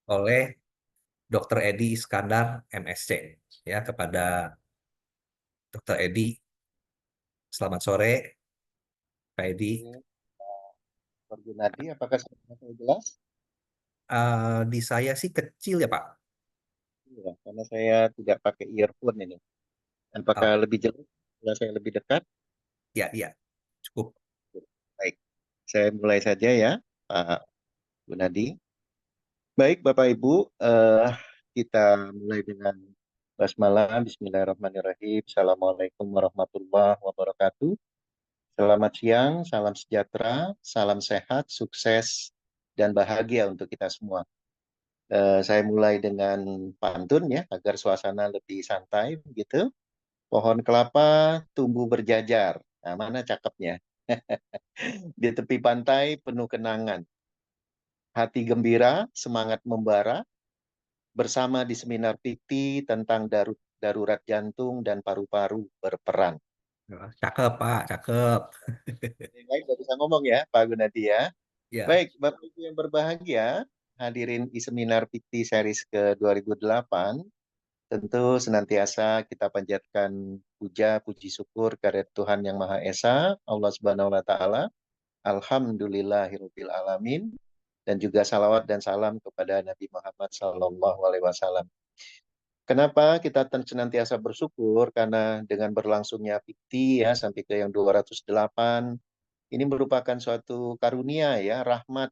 oleh Dr. Edi Iskandar MSc. Ya, kepada Dr. Edi, selamat sore, Pak Edi. Oke, Pak Gunadi, apakah saya jelas? Di saya sih kecil ya, Pak. Iya, karena saya tidak pakai earphone ini. Apakah Oh, lebih jelas kalau saya lebih dekat? ya, iya, cukup. Baik, saya mulai saja ya, Pak Gunadi. Baik, Bapak Ibu, kita mulai dengan basmalah. Bismillahirrahmanirrahim. Assalamualaikum warahmatullahi wabarakatuh. Selamat siang, salam sejahtera, salam sehat, sukses, dan bahagia untuk kita semua. Saya mulai dengan pantun ya, agar suasana lebih santai begitu. Pohon kelapa tumbuh berjajar. Nah, mana cakepnya? Di tepi pantai penuh kenangan. Hati gembira, semangat membara, bersama di seminar PT tentang darurat jantung dan paru-paru berperan. Cakep, Pak, cakep. Baik, udah bisa ngomong ya, Pak Gunadi ya. Ya, Baik, Bapak Ibu yang berbahagia, hadirin di seminar PT series ke 2008. Tentu senantiasa kita panjatkan puja, puji syukur kehadirat Tuhan Yang Maha Esa, Allah Subhanahu wa Ta'ala. Alhamdulillahirabbil alamin, dan juga salawat dan salam kepada Nabi Muhammad Sallallahu Alaihi Wasallam. Kenapa kita senantiasa bersyukur? Karena dengan berlangsungnya PIKTI ya sampai ke yang 208, ini merupakan suatu karunia ya, rahmat,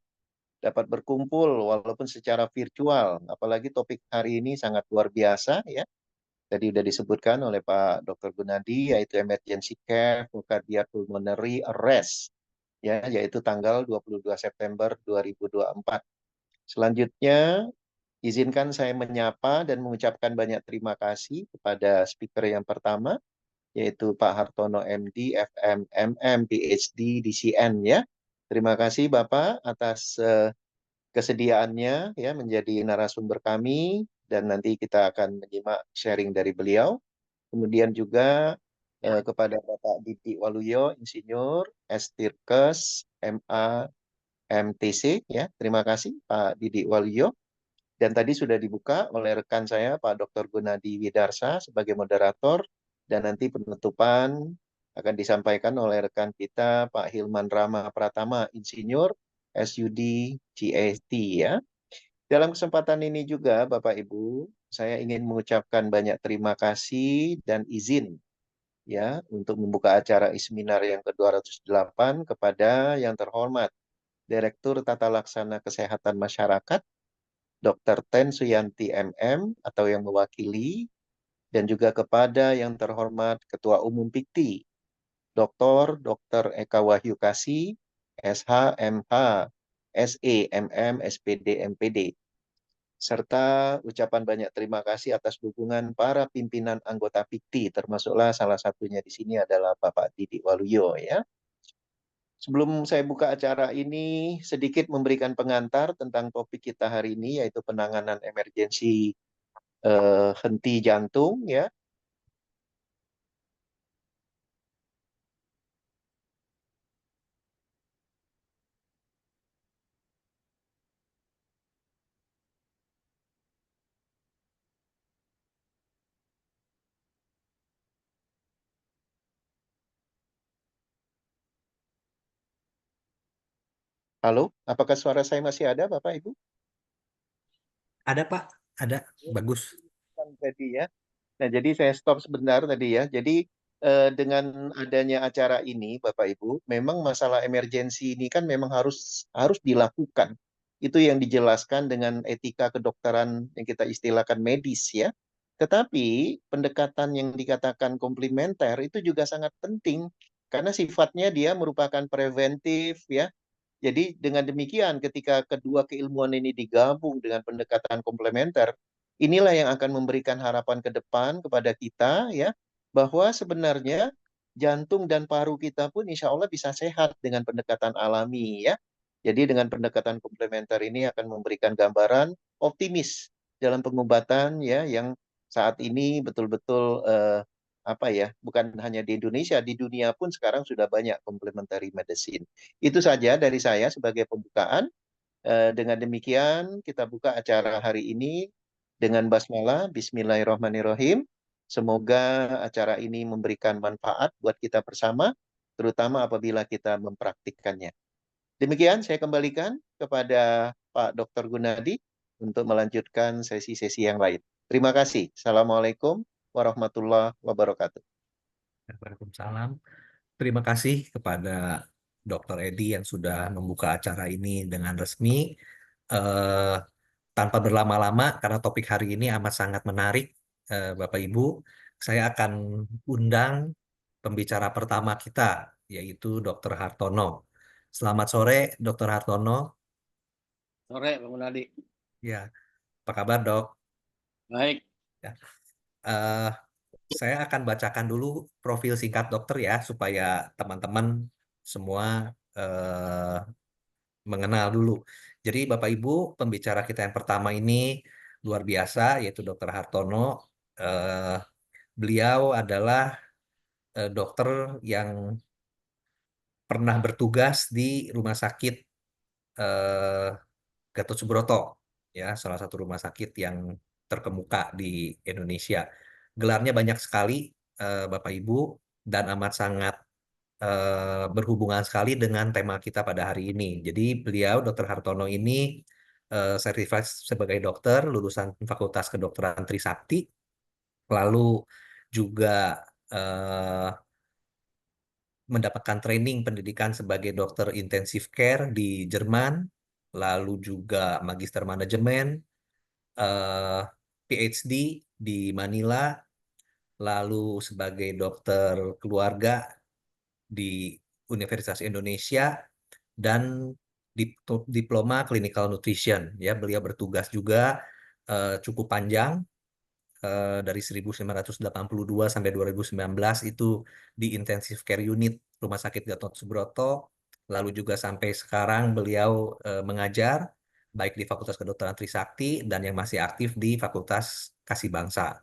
dapat berkumpul walaupun secara virtual. Apalagi topik hari ini sangat luar biasa ya. Tadi sudah disebutkan oleh Pak Dr. Gunadi, yaitu emergency care for cardiac pulmonary arrest, ya, yaitu tanggal 22 September 2024. Selanjutnya, izinkan saya menyapa dan mengucapkan banyak terima kasih kepada speaker yang pertama, yaitu Pak Hartono MD, FM, MM, PhD, DCN, ya. Terima kasih Bapak atas kesediaannya ya menjadi narasumber kami, dan nanti kita akan menyimak sharing dari beliau. Kemudian juga kepada Bapak Didi Waluyo, Insinyur, S.Tirkes, MA, MTC, ya. Terima kasih Pak Didi Waluyo. Dan tadi sudah dibuka oleh rekan saya Pak Dr. Gunadi Widarsa sebagai moderator, dan nanti penutupan akan disampaikan oleh rekan kita Pak Hilman Rama Pratama, Insinyur, SUD, GAT, ya. Dalam kesempatan ini juga Bapak Ibu, saya ingin mengucapkan banyak terima kasih dan izin ya untuk membuka acara seminar yang ke-208 kepada yang terhormat Direktur Tata Laksana Kesehatan Masyarakat Dr. Ten Suyanti MM atau yang mewakili, dan juga kepada yang terhormat Ketua Umum PIKTI Dr. Eka Wahyu Kasih SH MH SE MM SPD MPD, serta ucapan banyak terima kasih atas dukungan para pimpinan anggota PIKTI, termasuklah salah satunya di sini adalah Bapak Didi Waluyo ya. Sebelum saya buka acara ini, sedikit memberikan pengantar tentang topik kita hari ini, yaitu penanganan emergensi henti jantung ya. Halo, apakah suara saya masih ada, Bapak Ibu? ada, Pak, ada. Bagus. Tadi ya. Nah, jadi saya stop sebentar tadi ya. Jadi dengan adanya acara ini, Bapak Ibu, memang masalah emergensi ini kan memang harus harus dilakukan. Itu yang dijelaskan dengan etika kedokteran yang kita istilahkan medis ya. Tetapi pendekatan yang dikatakan komplementer itu juga sangat penting karena sifatnya dia merupakan preventif ya. Jadi dengan demikian ketika kedua keilmuan ini digabung dengan pendekatan komplementer, inilah yang akan memberikan harapan ke depan kepada kita ya, bahwa sebenarnya jantung dan paru kita pun insya Allah bisa sehat dengan pendekatan alami ya. Jadi dengan pendekatan komplementer ini akan memberikan gambaran optimis dalam pengobatan ya, yang saat ini betul-betul apa ya, bukan hanya di Indonesia, di dunia pun sekarang sudah banyak complementary medicine. Itu saja dari saya sebagai pembukaan. Dengan demikian, kita buka acara hari ini dengan basmalah, Bismillahirrahmanirrahim. Semoga acara ini memberikan manfaat buat kita bersama, terutama apabila kita mempraktikkannya. Demikian saya kembalikan kepada Pak Dr. Gunadi untuk melanjutkan sesi-sesi yang lain. Terima kasih. Assalamualaikum warahmatullahi wabarakatuh. Waalaikumsalam. Terima kasih kepada Dr. Edi yang sudah membuka acara ini dengan resmi. Eh, Tanpa berlama-lama, karena topik hari ini amat sangat menarik, Bapak Ibu, saya akan undang pembicara pertama kita, yaitu Dr. Hartono. Selamat sore, Dr. Hartono. Sore, Bang Munadi. Ya, apa kabar, Dok? Baik. Ya. eh, saya akan bacakan dulu profil singkat dokter ya, supaya teman-teman semua eh, mengenal dulu. Jadi Bapak Ibu, pembicara kita yang pertama ini luar biasa, yaitu Dr. Hartono. Eh, Beliau adalah dokter yang pernah bertugas di Rumah Sakit eh, Gatot Subroto, ya, salah satu rumah sakit yang terkemuka di Indonesia. Gelarnya banyak sekali, Bapak Ibu, dan amat sangat berhubungan sekali dengan tema kita pada hari ini. Jadi beliau, Dr. Hartono ini certified sebagai dokter, lulusan Fakultas Kedokteran Trisakti, lalu juga eh, mendapatkan training pendidikan sebagai dokter intensive care di Jerman, lalu juga magister manajemen, eh, PhD di Manila, lalu sebagai dokter keluarga di Universitas Indonesia, dan diploma clinical nutrition. Ya, beliau bertugas juga cukup panjang, dari 1982 sampai 2019 itu di intensive care unit Rumah Sakit Gatot Subroto. Lalu juga sampai sekarang beliau mengajar baik di Fakultas Kedokteran Trisakti dan yang masih aktif di Fakultas Kasih Bangsa.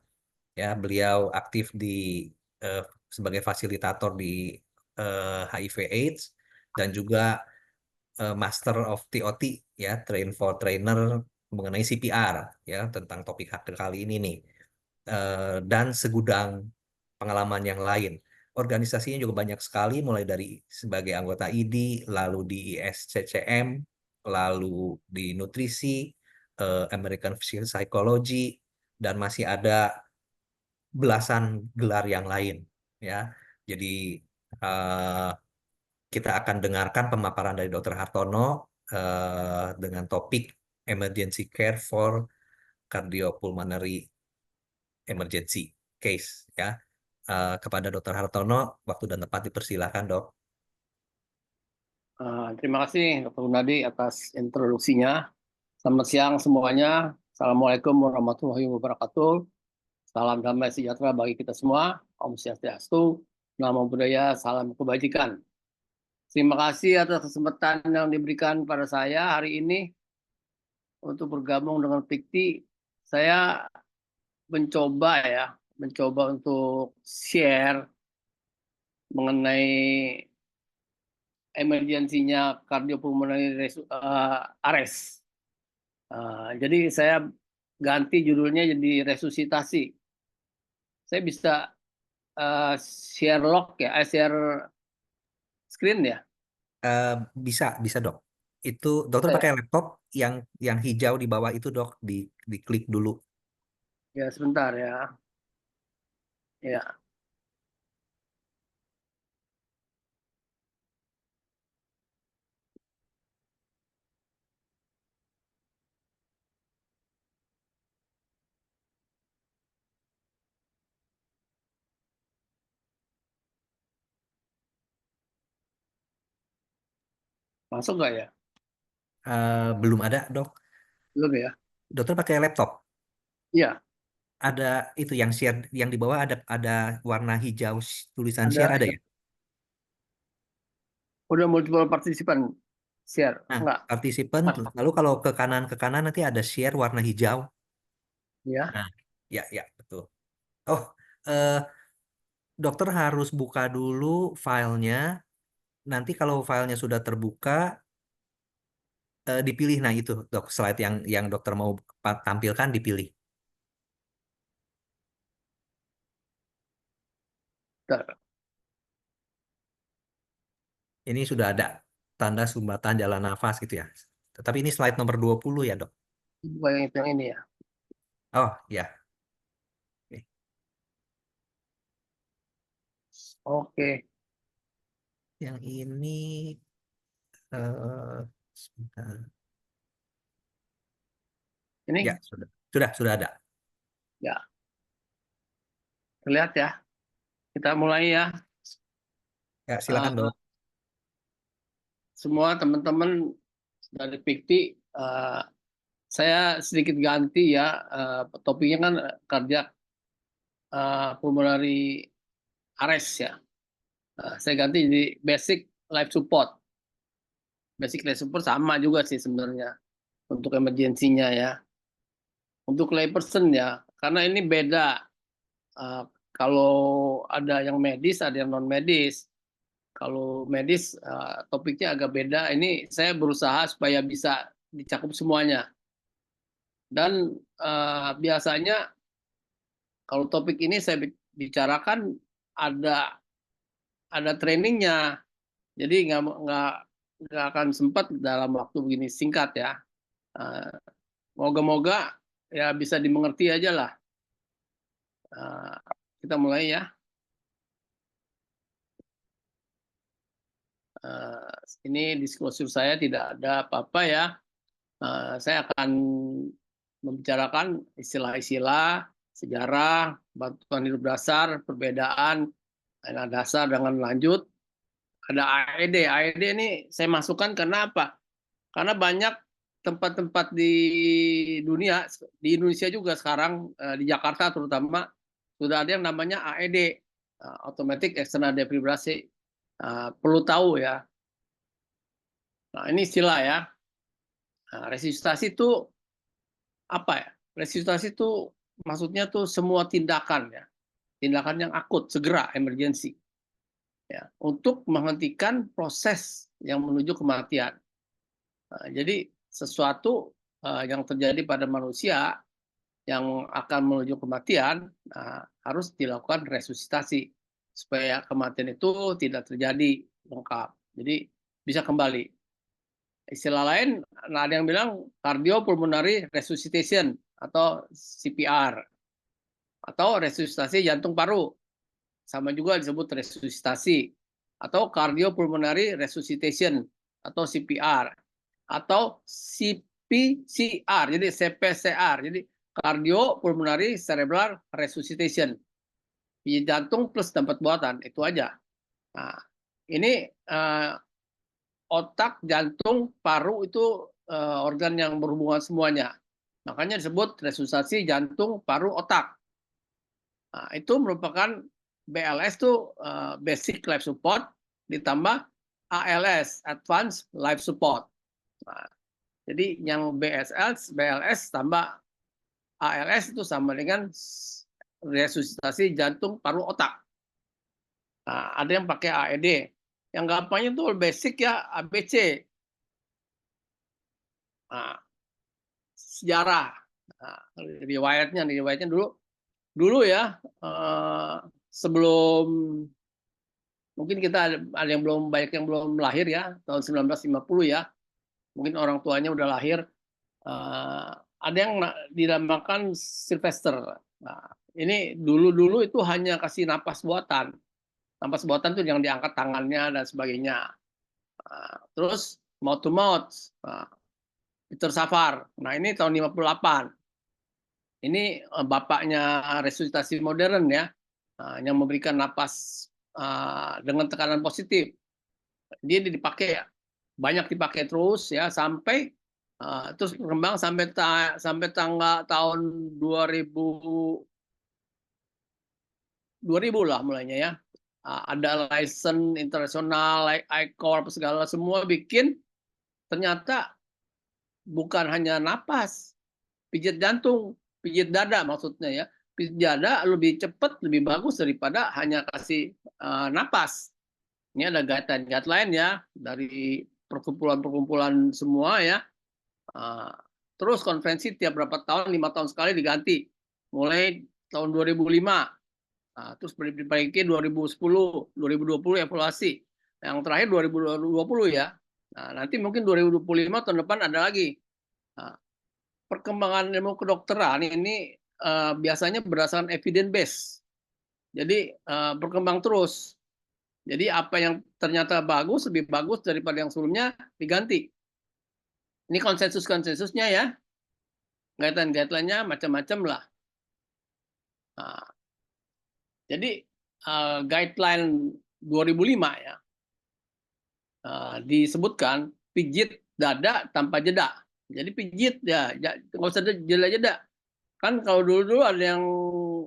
Ya, beliau aktif di eh, sebagai fasilitator di HIV/AIDS, dan juga Master of TOT, ya, Train for Trainer, mengenai CPR, ya, tentang topik kali ini nih. Dan segudang pengalaman yang lain. Organisasinya juga banyak sekali, mulai dari sebagai anggota ID, lalu di ISCCM, lalu di nutrisi, American Physical Psychology, dan masih ada belasan gelar yang lain. Ya, jadi eh, kita akan dengarkan pemaparan dari Dr. Hartono dengan topik Emergency Care for Cardiopulmonary Emergency Case, ya. Kepada Dr. Hartono, waktu dan tempat dipersilahkan, Dok. Terima kasih Dr. Munadi atas introduksinya. Selamat siang semuanya. Assalamualaikum warahmatullahi wabarakatuh. Salam damai sejahtera bagi kita semua. Om Swastiastu, Namo Buddhaya, salam kebajikan. Terima kasih atas kesempatan yang diberikan pada saya hari ini untuk bergabung dengan Pikti. Saya mencoba untuk share mengenai emergensinya cardiopulmonary arrest. Jadi saya ganti judulnya jadi resusitasi. Saya bisa share log ya, share screen ya. Eh, bisa, bisa, Dok. Itu dokter pakai laptop yang hijau di bawah itu, Dok, diklik dulu. Ya sebentar ya. Ya, masuk nggak ya? Belum ada, Dok. Belum ya? Dokter pakai laptop. Iya, Ada itu yang share, yang di bawah ada warna hijau, tulisan share, ada ada ya. ya? Udah multiple participant share, Nah, enggak? partisipan, lalu kalau ke kanan nanti ada share warna hijau. Ya. Nah, ya, ya, betul. Oh, eh, dokter harus buka dulu filenya. Nanti kalau filenya sudah terbuka, dipilih. Nah itu dok, slide yang dokter mau tampilkan dipilih. Bentar. Ini sudah ada tanda sumbatan jalan nafas gitu ya. Tetapi ini slide nomor 20 ya dok. Yang ini ya. Oh ya. Oke. Oke. Yang ini sebentar. Ini Ya sudah ada. ya terlihat ya. Kita mulai ya. Ya silakan dok. Semua teman-teman dari PIKTI, saya sedikit ganti ya. Topiknya kan cardiac pulmonary arrest ya. Saya ganti jadi basic life support. Basic life support sama juga sih sebenarnya untuk emergensinya ya. Untuk layperson ya, karena ini beda. Eh, Kalau ada yang medis, ada yang non medis. Kalau medis topiknya agak beda. Ini saya berusaha supaya bisa dicakup semuanya. Dan biasanya kalau topik ini saya bicarakan ada trainingnya. Jadi nggak akan sempat dalam waktu begini singkat ya. Eh, Moga-moga ya bisa dimengerti aja lah. Kita mulai ya. Ini disclosure saya tidak ada apa-apa ya. Saya akan membicarakan istilah-istilah, sejarah, bantuan hidup dasar, perbedaan, dasar dengan lanjut. Ada AED. AED ini saya masukkan karena apa? Karena banyak tempat-tempat di dunia, di Indonesia juga sekarang, di Jakarta terutama, sudah ada yang namanya AED, Automatic External Defibrillasi. Perlu tahu ya. Nah, ini istilah ya. Resusitasi itu apa ya? Resusitasi itu maksudnya tuh semua tindakan ya. Tindakan yang akut, segera, emergensi. Ya, untuk menghentikan proses yang menuju kematian. Jadi sesuatu yang terjadi pada manusia yang akan menuju kematian harus dilakukan resusitasi supaya kematian itu tidak terjadi lengkap. Jadi bisa kembali. Istilah lain, ada yang bilang cardiopulmonary resuscitation atau CPR atau resusitasi jantung paru, sama juga disebut resusitasi, atau cardiopulmonary resuscitation atau CPR atau CPCR, jadi CPCR, jadi cardiopulmonary cerebral resuscitation, jantung plus tempat buatan, itu aja. Nah, ini otak, jantung, paru itu organ yang berhubungan semuanya. Makanya disebut resusitasi jantung, paru, otak. Nah, itu merupakan BLS itu basic life support ditambah ALS, advanced life support. Nah, jadi yang BLS tambah ALS itu sama dengan resusitasi jantung, paru, otak. Nah, ada yang pakai AED. Yang gampangnya itu basic ya ABC. Nah, sejarah. Nah, riwayatnya dulu ya, sebelum mungkin kita ada yang belum, banyak yang belum lahir ya, tahun 1950 ya, mungkin orang tuanya udah lahir. Ada yang dinamakan Sylvester. Nah, ini dulu itu hanya kasih napas buatan itu yang diangkat tangannya dan sebagainya. Terus mouth to mouth, Peter Safar. Nah, ini tahun 58. Ini bapaknya resusitasi modern ya, yang memberikan napas dengan tekanan positif. Dia dipakai banyak dipakai terus ya sampai terus berkembang sampai tanggal tahun 2000 lah mulainya ya. Ada license internasional, ICOR, segala semua bikin, ternyata bukan hanya napas, pijat jantung, pijat dada maksudnya ya. Pijat dada lebih cepat, lebih bagus daripada hanya kasih napas. Ini ada guideline ya dari perkumpulan-perkumpulan semua ya. Ah, terus konferensi tiap berapa tahun, 5 tahun sekali diganti. Mulai tahun 2005, terus diperbaiki 2010, 2020 evaluasi. Yang terakhir 2020 ya. Nah, nanti mungkin 2025 tahun depan ada lagi. Nah, perkembangan ilmu kedokteran ini biasanya berdasarkan evidence base. Jadi berkembang terus. Jadi apa yang ternyata bagus, lebih bagus daripada yang sebelumnya diganti. Ini konsensus-konsensusnya ya. Guideline-guideline-nya macam-macam lah. Nah, jadi guideline 2005 ya disebutkan pijit dada tanpa jeda. Jadi pijit ya nggak usah jeda-jeda. Kan kalau dulu ada yang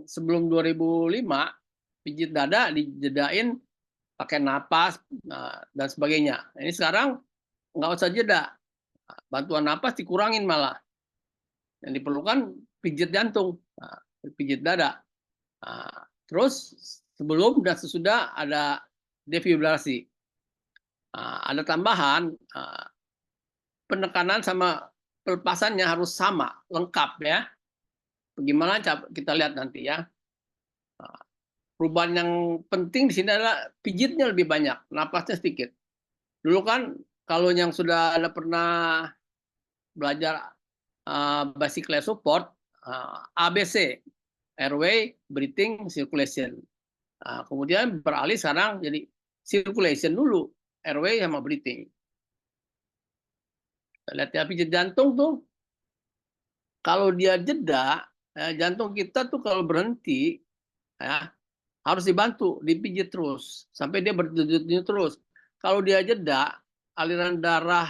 sebelum 2005 pijit dada dijedain pakai napas dan sebagainya. Ini sekarang nggak usah jeda. Bantuan napas dikurangin malah. Yang diperlukan pijit jantung, pijit dada. Terus sebelum dan sesudah ada defibrillasi. Ada tambahan, penekanan sama pelepasannya harus sama, lengkap ya. Bagaimana kita lihat nanti ya. Perubahan yang penting di sini adalah pijitnya lebih banyak, napasnya sedikit. Dulu kan kalau yang sudah ada pernah belajar basic life support, ABC, airway, breathing, circulation. Kemudian beralih sekarang jadi circulation dulu, airway sama breathing. Lihat ya, pijit jantung tuh, kalau dia jeda, jantung kita tuh kalau berhenti, ya, harus dibantu, dipijit terus, sampai dia berdenyut terus. Kalau dia jeda, aliran darah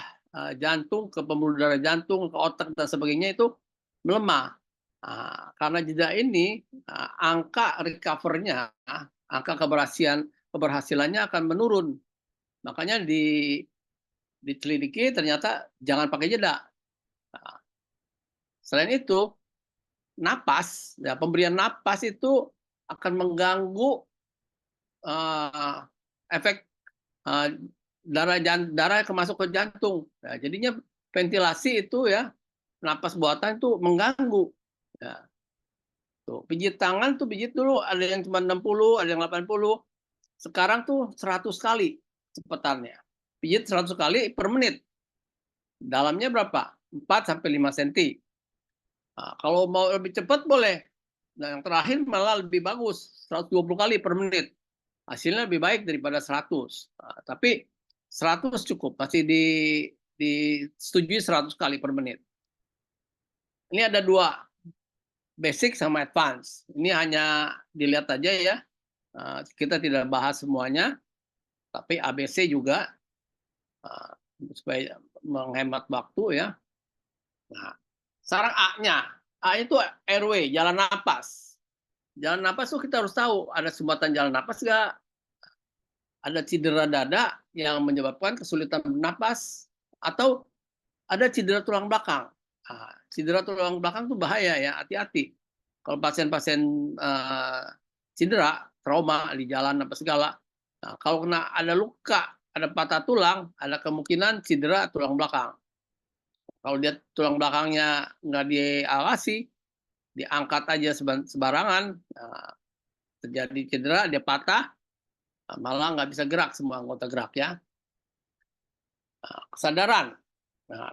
jantung ke pembuluh darah jantung, ke otak dan sebagainya itu melemah. Karena jeda ini, angka recover-nya, angka keberhasilannya akan menurun. Makanya ditelidiki ternyata jangan pakai jeda. Selain itu, napas, ya, pemberian napas itu akan mengganggu efek darah masuk ke jantung. Nah, jadinya ventilasi itu ya, napas buatan itu mengganggu. Ya. Tuh, pijit tangan tuh pijit dulu ada yang cuma 60, ada yang 80. Sekarang tuh 100 kali cepatannya. Pijit 100 kali per menit. Dalamnya berapa? 4 sampai 5 cm. Nah, kalau mau lebih cepat boleh. Nah, yang terakhir malah lebih bagus, 120 kali per menit. Hasilnya lebih baik daripada 100. Nah, tapi 100 cukup, masih disetujui 100 kali per menit. Ini ada dua, basic sama advance. Ini hanya dilihat aja ya. Kita tidak bahas semuanya, tapi ABC juga supaya menghemat waktu ya. Nah, sekarang A-nya. A itu airway, jalan napas. Jalan napas tuh kita harus tahu, ada sumbatan jalan napas nggak? Ada cedera dada yang menyebabkan kesulitan bernapas, atau ada cedera tulang belakang. Cedera tulang belakang tuh bahaya ya, hati-hati. Kalau pasien-pasien cedera, trauma di jalan apa segala, kalau kena ada luka, ada patah tulang, ada kemungkinan cedera tulang belakang. Kalau dia tulang belakangnya nggak diawasi, diangkat aja sembarangan, terjadi cedera, dia patah, malah nggak bisa gerak semua anggota gerak ya. Kesadaran,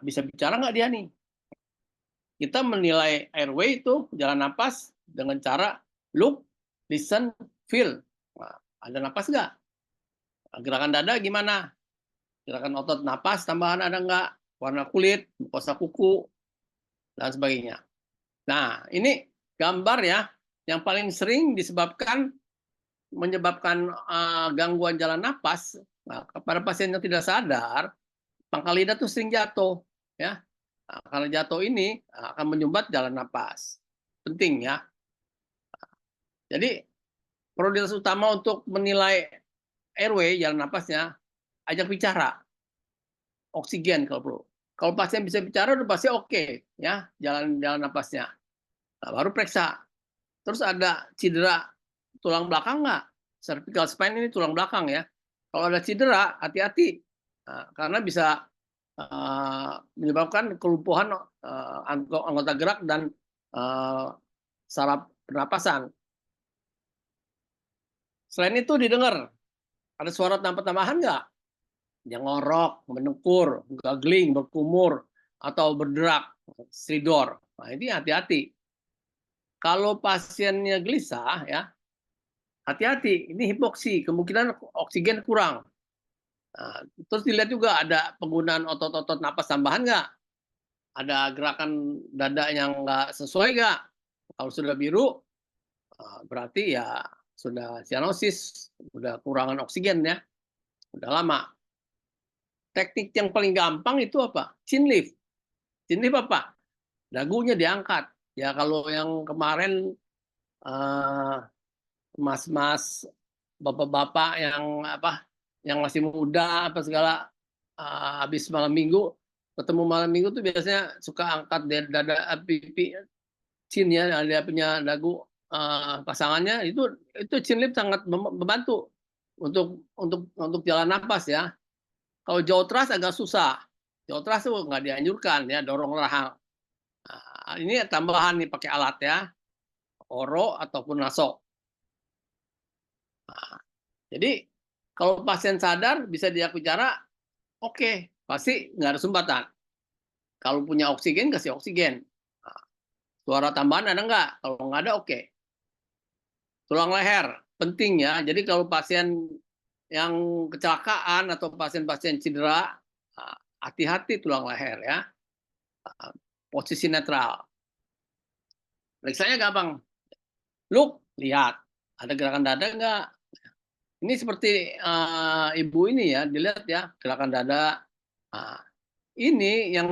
bisa bicara nggak dia nih? Kita menilai airway itu jalan napas dengan cara look, listen, feel. Ada napas nggak? Gerakan dada gimana? Gerakan otot napas tambahan ada nggak? Warna kulit, mukosa kuku, dan sebagainya. Nah, ini gambar ya, yang paling sering menyebabkan gangguan jalan napas. Nah, pada pasien yang tidak sadar, pangkal lidah tuh sering jatuh, ya. Nah, karena jatuh ini akan menyumbat jalan napas. Penting ya. Jadi prioritas utama untuk menilai airway, jalan napasnya, ajak bicara. Oksigen kalau perlu. Kalau pasien bisa bicara udah pasti oke, ya, jalan napasnya. Nah, baru periksa. Terus ada cedera tulang belakang nggak? Cervical spine ini tulang belakang ya. Kalau ada cedera, hati-hati. Nah, karena bisa menyebabkan kelumpuhan anggota gerak dan saraf pernapasan. Selain itu didengar, ada suara tambahan nggak? Yang ngorok, mendengkur, gagling, berkumur, atau berderak, stridor. Nah, ini hati-hati. Kalau pasiennya gelisah, ya hati-hati. Ini hipoksi, kemungkinan oksigen kurang. Nah, terus dilihat juga ada penggunaan otot-otot napas tambahan nggak? Ada gerakan dada yang nggak sesuai nggak? Kalau sudah biru, berarti ya sudah sianosis, sudah kurangan oksigen ya, udah lama. Teknik yang paling gampang itu apa? Chin lift. Chin lift apa? Dagunya diangkat. Ya kalau yang kemarin mas-mas, bapak-bapak yang apa, yang masih muda apa segala, habis malam minggu, ketemu malam minggu tuh biasanya suka angkat dari dada pipi, chin ya, dia punya dagu pasangannya itu chin lift sangat membantu untuk jalan nafas ya. Kalau jaw thrust agak susah. Jaw thrust tuh nggak dianjurkan ya, dorong rahang. Nah, ini tambahan nih pakai alat ya, oro ataupun naso. Nah, jadi kalau pasien sadar bisa dilakukan cara, oke, pasti nggak ada sumbatan. Kalau punya oksigen kasih oksigen. Nah, suara tambahan ada nggak? Kalau nggak ada oke. Tulang leher penting ya. Jadi kalau pasien yang kecelakaan atau pasien-pasien cedera, hati-hati tulang leher ya. Posisi netral. Periksanya gampang. Look, lihat. Ada gerakan dada nggak? Ini seperti ibu ini ya, dilihat ya, gerakan dada. Nah, ini yang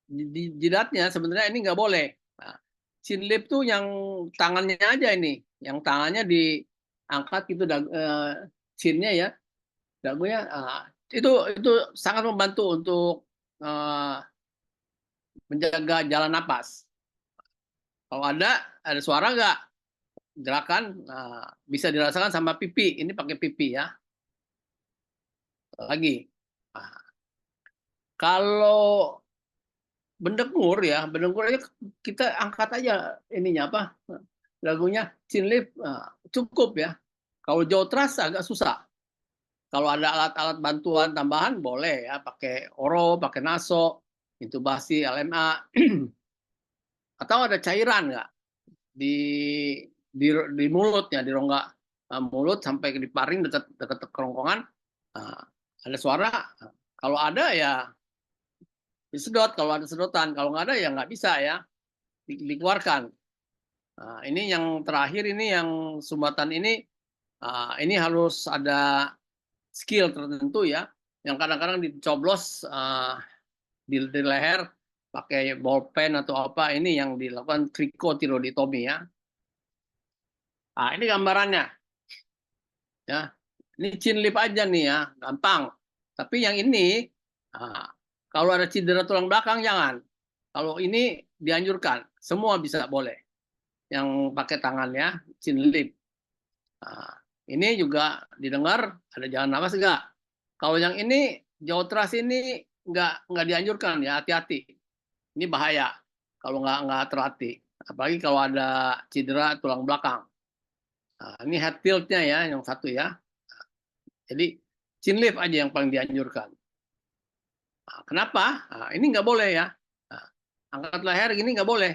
di jidatnya sebenarnya ini nggak boleh. Nah, chin lift tuh yang tangannya aja ini. Yang tangannya diangkat gitu, chinnya ya, dagunya. Itu sangat membantu untuk menjaga jalan napas. Kalau ada suara nggak? Gerakan bisa dirasakan sama pipi. Ini pakai pipi ya. Lagi. Nah, kalau mendengur ya, mendengur aja kita angkat aja ininya apa? Lagunya chin lift cukup ya. Kalau jaw thrust agak susah. Kalau ada alat-alat bantuan tambahan boleh ya, pakai oro, pakai naso, intubasi, LMA. Atau ada cairan nggak di mulutnya, di rongga mulut sampai di paring dekat kerongkongan, ada suara. Kalau ada ya disedot, kalau ada sedotan. Kalau nggak ada ya nggak bisa ya dikeluarkan. Nah, ini yang terakhir, ini yang sumbatan ini harus ada skill tertentu ya. Yang kadang-kadang dicoblos di leher pakai ballpen atau apa, ini yang dilakukan krikotiroidotomi ya. Nah, ini gambarannya. Ya. Ini chin lift aja nih ya, gampang. Tapi yang ini, kalau ada cedera tulang belakang jangan. Kalau ini dianjurkan, semua bisa boleh. Yang pakai tangan ya, chin lift. Nah, ini juga didengar, ada jalan nafas enggak? Kalau yang ini, jaw thrust ini nggak dianjurkan ya, hati-hati. Ini bahaya kalau nggak terhati. Apalagi kalau ada cedera tulang belakang. Nah, ini head tilt-nya ya, yang satu ya. Jadi chin lift aja yang paling dianjurkan. Nah, kenapa? Nah, ini nggak boleh ya. Nah, angkat leher gini nggak boleh.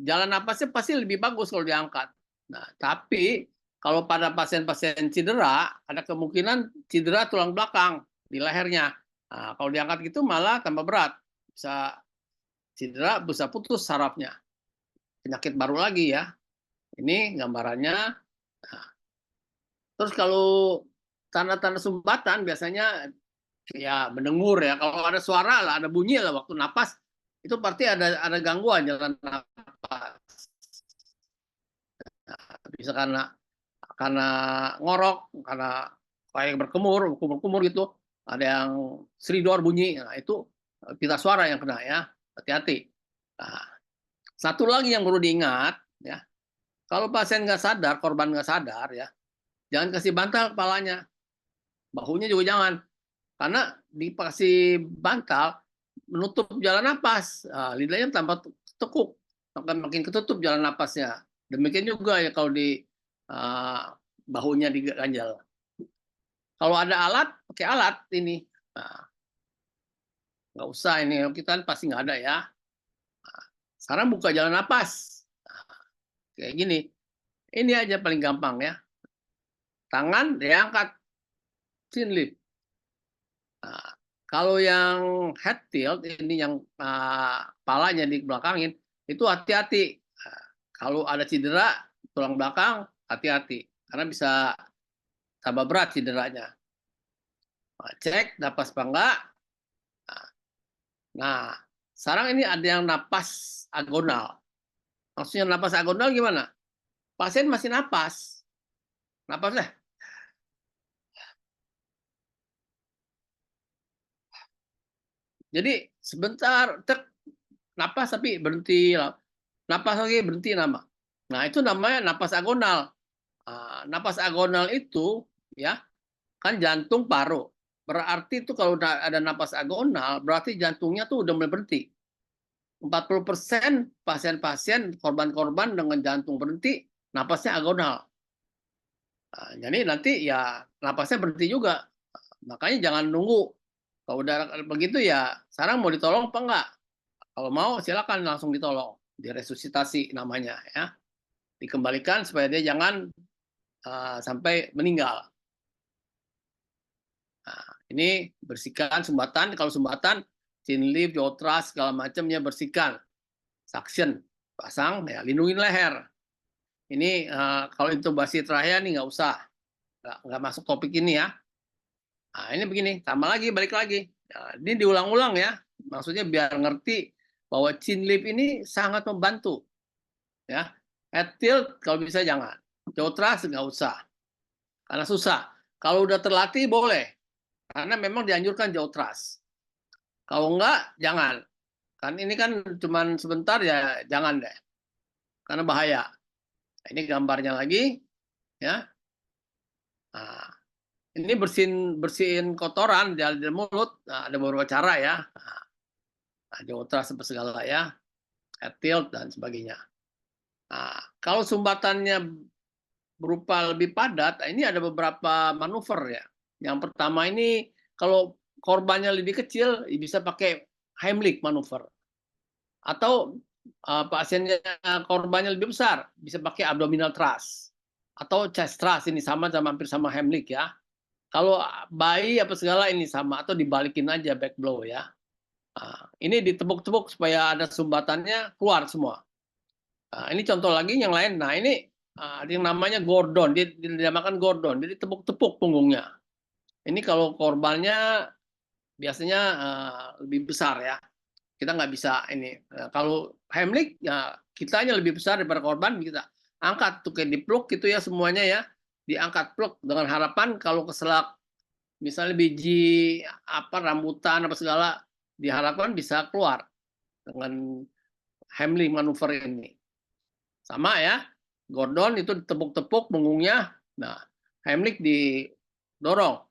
Jalan napasnya pasti lebih bagus kalau diangkat. Nah, tapi kalau pada pasien-pasien cedera, ada kemungkinan cedera tulang belakang di lehernya. Nah, kalau diangkat gitu malah tambah berat. Bisa cedera, bisa putus sarafnya. Penyakit baru lagi ya. Ini gambarannya. Nah, terus kalau tanda-tanda sumbatan biasanya ya mendengur ya. Kalau ada suara lah, ada bunyi lah waktu napas, itu berarti ada gangguan jalan napas. Nah, bisa karena ngorok, karena kayak berkumur gitu, ada yang stridor bunyi, nah itu pita suara yang kena ya, hati-hati. Nah, satu lagi yang perlu diingat ya, kalau pasien nggak sadar, korban nggak sadar ya, jangan kasih bantal kepalanya, bahunya juga jangan. karena dikasih bantal menutup jalan napas. Lidahnya tambah tekuk, makin ketutup jalan napasnya. Demikian juga ya kalau di bahunya diganjal. Kalau ada alat, pakai alat ini. Nggak usah ini, kita kan pasti nggak ada ya. Sekarang buka jalan napas. Kayak gini. Ini aja paling gampang ya. Tangan diangkat, chin lift. Kalau yang head tilt, ini yang kepalanya di belakangin, itu hati-hati. Kalau ada cedera tulang belakang, hati-hati. Karena bisa tambah berat cederanya. Cek napas apa enggak. Nah, sekarang ini ada yang napas agonal. Maksudnya napas agonal gimana? Pasien masih napas. Napas lah. Jadi sebentar, napas tapi berhenti. Napas lagi berhenti nama. Nah, itu namanya napas agonal. Napas agonal itu ya kan jantung paru. Berarti itu kalau ada napas agonal, berarti jantungnya tuh udah mulai berhenti. 40% pasien-pasien korban-korban dengan jantung berhenti, napasnya agonal. Jadi nanti ya napasnya berhenti juga. Makanya jangan nunggu. Kalau udah begitu ya, sekarang mau ditolong apa enggak? Kalau mau silakan langsung ditolong, diresusitasi namanya ya. Dikembalikan supaya dia jangan sampai meninggal. Nah, ini bersihkan sumbatan. Kalau sumbatan, chin lift, jaw thrust, segala macamnya bersihkan. Suction, pasang, ya lindungin leher. Ini kalau intubasi terakhir nih nggak usah, nggak masuk topik ini ya. Nah, ini begini, sama lagi, balik lagi. Nah, ini diulang-ulang ya. Maksudnya biar ngerti bahwa chin lift ini sangat membantu. Ya, head tilt kalau bisa jangan. Jaw thrust nggak usah, karena susah. Kalau udah terlatih boleh, karena memang dianjurkan jaw thrust. Kalau enggak, jangan. Kan ini kan cuman sebentar ya, jangan deh. Karena bahaya. Ini gambarnya lagi, ya. Nah, ini bersihin kotoran di mulut. Nah, ada beberapa cara ya. Nah, jaw thrust segala ya, head tilt dan sebagainya. Nah, kalau sumbatannya berupa lebih padat, ini ada beberapa manuver ya. Yang pertama ini kalau korbannya lebih kecil bisa pakai Heimlich manuver. Atau pasiennya korbannya lebih besar bisa pakai abdominal thrust atau chest thrust, ini sama hampir sama Heimlich ya. Kalau bayi apa segala ini sama, atau dibalikin aja back blow ya. Ini ditepuk-tepuk supaya ada sumbatannya keluar semua. Ini contoh lagi yang lain. Nah, ini yang namanya Gordon, dia dinamakan Gordon, jadi tepuk-tepuk punggungnya. Ini kalau korbannya biasanya lebih besar ya. Kita nggak bisa ini. Kalau Heimlich ya kitanya lebih besar daripada korban, kita angkat tuh kayak dipeluk gitu ya semuanya ya, diangkat peluk dengan harapan kalau keselak misalnya biji apa rambutan apa segala, diharapkan bisa keluar dengan Heimlich manuver ini. Sama ya, Gordon itu ditepuk-tepuk punggungnya, nah Heimlich didorong.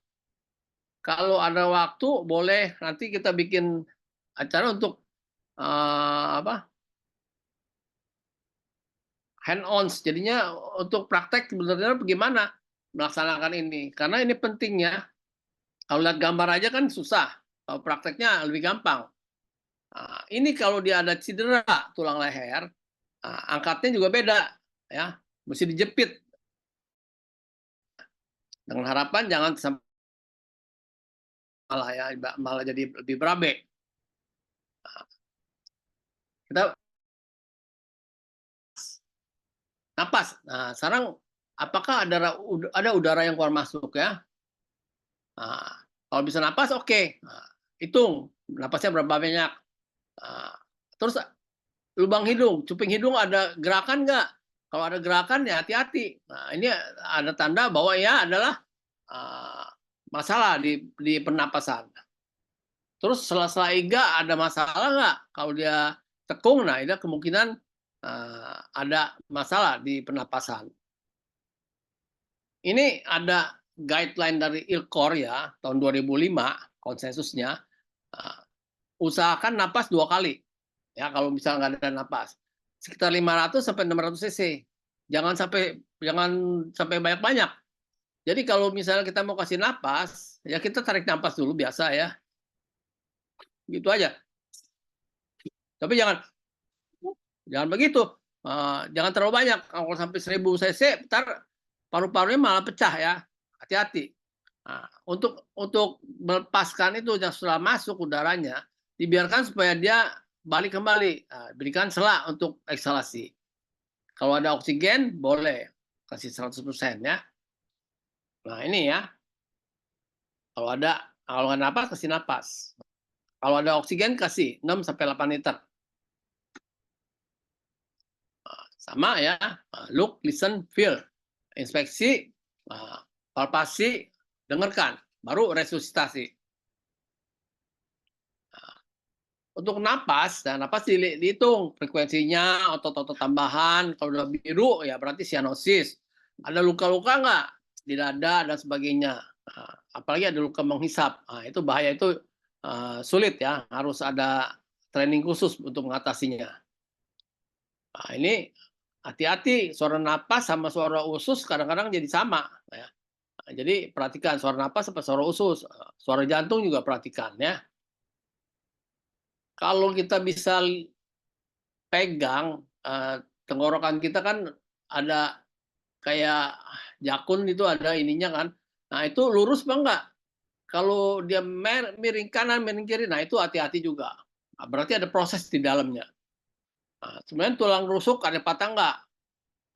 Kalau ada waktu boleh nanti kita bikin acara untuk hand-on, jadinya untuk praktek sebenarnya bagaimana melaksanakan ini, karena ini pentingnya. Kalau lihat gambar aja kan susah, kalau prakteknya lebih gampang. Ini kalau dia ada cedera tulang leher, angkatnya juga beda ya, mesti dijepit dengan harapan jangan sampai malah jadi lebih berabe. Kita napas. Nah, sekarang apakah ada udara yang keluar masuk ya? Nah, kalau bisa napas oke. Nah, hitung napasnya berapa banyak. Nah, terus lubang hidung, cuping hidung ada gerakan nggak? Kalau ada gerakan ya hati-hati. Nah, ini ada tanda bahwa ya adalah masalah di pernapasan. Terus sela-sela iga ada masalah nggak? Kalau dia tekung, nah itu kemungkinan ada masalah di pernapasan. Ini ada guideline dari ILCOR ya, tahun 2005. konsensusnya, usahakan napas 2 kali. Ya, kalau misalnya nggak ada napas. Sekitar 500 sampai 600 cc. Jangan sampai banyak-banyak. Jadi kalau misalnya kita mau kasih napas, ya kita tarik napas dulu biasa ya. Gitu aja. Tapi jangan begitu. Jangan terlalu banyak. Kalau sampai 1000 cc, ntar paru-parunya malah pecah ya. Hati-hati. Nah, untuk melepaskan itu yang setelah masuk udaranya, dibiarkan supaya dia balik kembali. Berikan sela untuk eksalasi. Kalau ada oksigen, boleh. Kasih 100% ya. Nah ini ya. Kalau nggak napas, kasih napas. Kalau ada oksigen, kasih 6-8 liter. Sama ya. Look, listen, feel. Inspeksi, palpasi, dengarkan. Baru resusitasi. Untuk napas, napas dihitung frekuensinya, otot-otot tambahan. Kalau udah biru, ya berarti sianosis. Ada luka-luka nggak di dada dan sebagainya. Apalagi ada luka menghisap. Itu bahaya, itu sulit ya. Harus ada training khusus untuk mengatasinya. Ini hati-hati, suara napas sama suara usus kadang-kadang jadi sama. Ya. Jadi perhatikan suara napas sama suara usus. Suara jantung juga perhatikan ya. Kalau kita bisa pegang tenggorokan kita kan ada kayak jakun itu ada ininya kan. Nah itu lurus apa enggak? Kalau dia miring kanan, miring kiri, nah itu hati-hati juga. Nah, berarti ada proses di dalamnya. Nah, sebenarnya tulang rusuk ada patah enggak?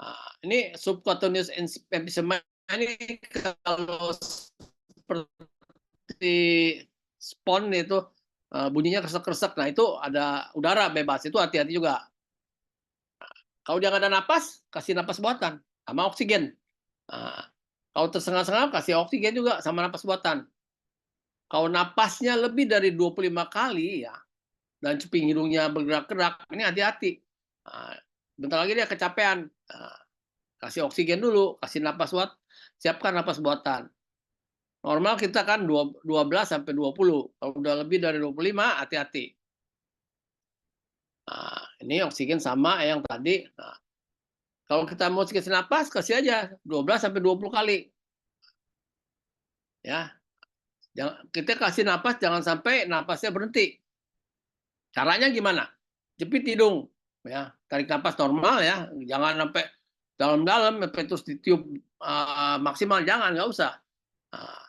Nah, ini subcutaneous emphysema ini kalau seperti spon itu bunyinya kresek-kresek. Nah, itu ada udara bebas. Itu hati-hati juga. Kalau dia nggak ada napas, kasih napas buatan sama oksigen. Nah, kalau tersengah-sengah, kasih oksigen juga sama napas buatan. Kalau napasnya lebih dari 25 kali, ya, dan cuping hidungnya bergerak-gerak, ini hati-hati. Nah, bentar lagi dia kecapean. Nah, kasih oksigen dulu, kasih napas buat, siapkan napas buatan. Normal kita kan 12 sampai 20. Kalau udah lebih dari 25, hati-hati. Nah, ini oksigen sama yang tadi. Nah, kalau kita mau kasih napas, kasih aja 12 sampai 20 kali. Ya. Kita kasih napas jangan sampai napasnya berhenti. Caranya gimana? Jepit hidung, ya. Tarik napas normal ya, jangan sampai dalam-dalam sampai terus ditiup maksimal, jangan, nggak usah. Nah,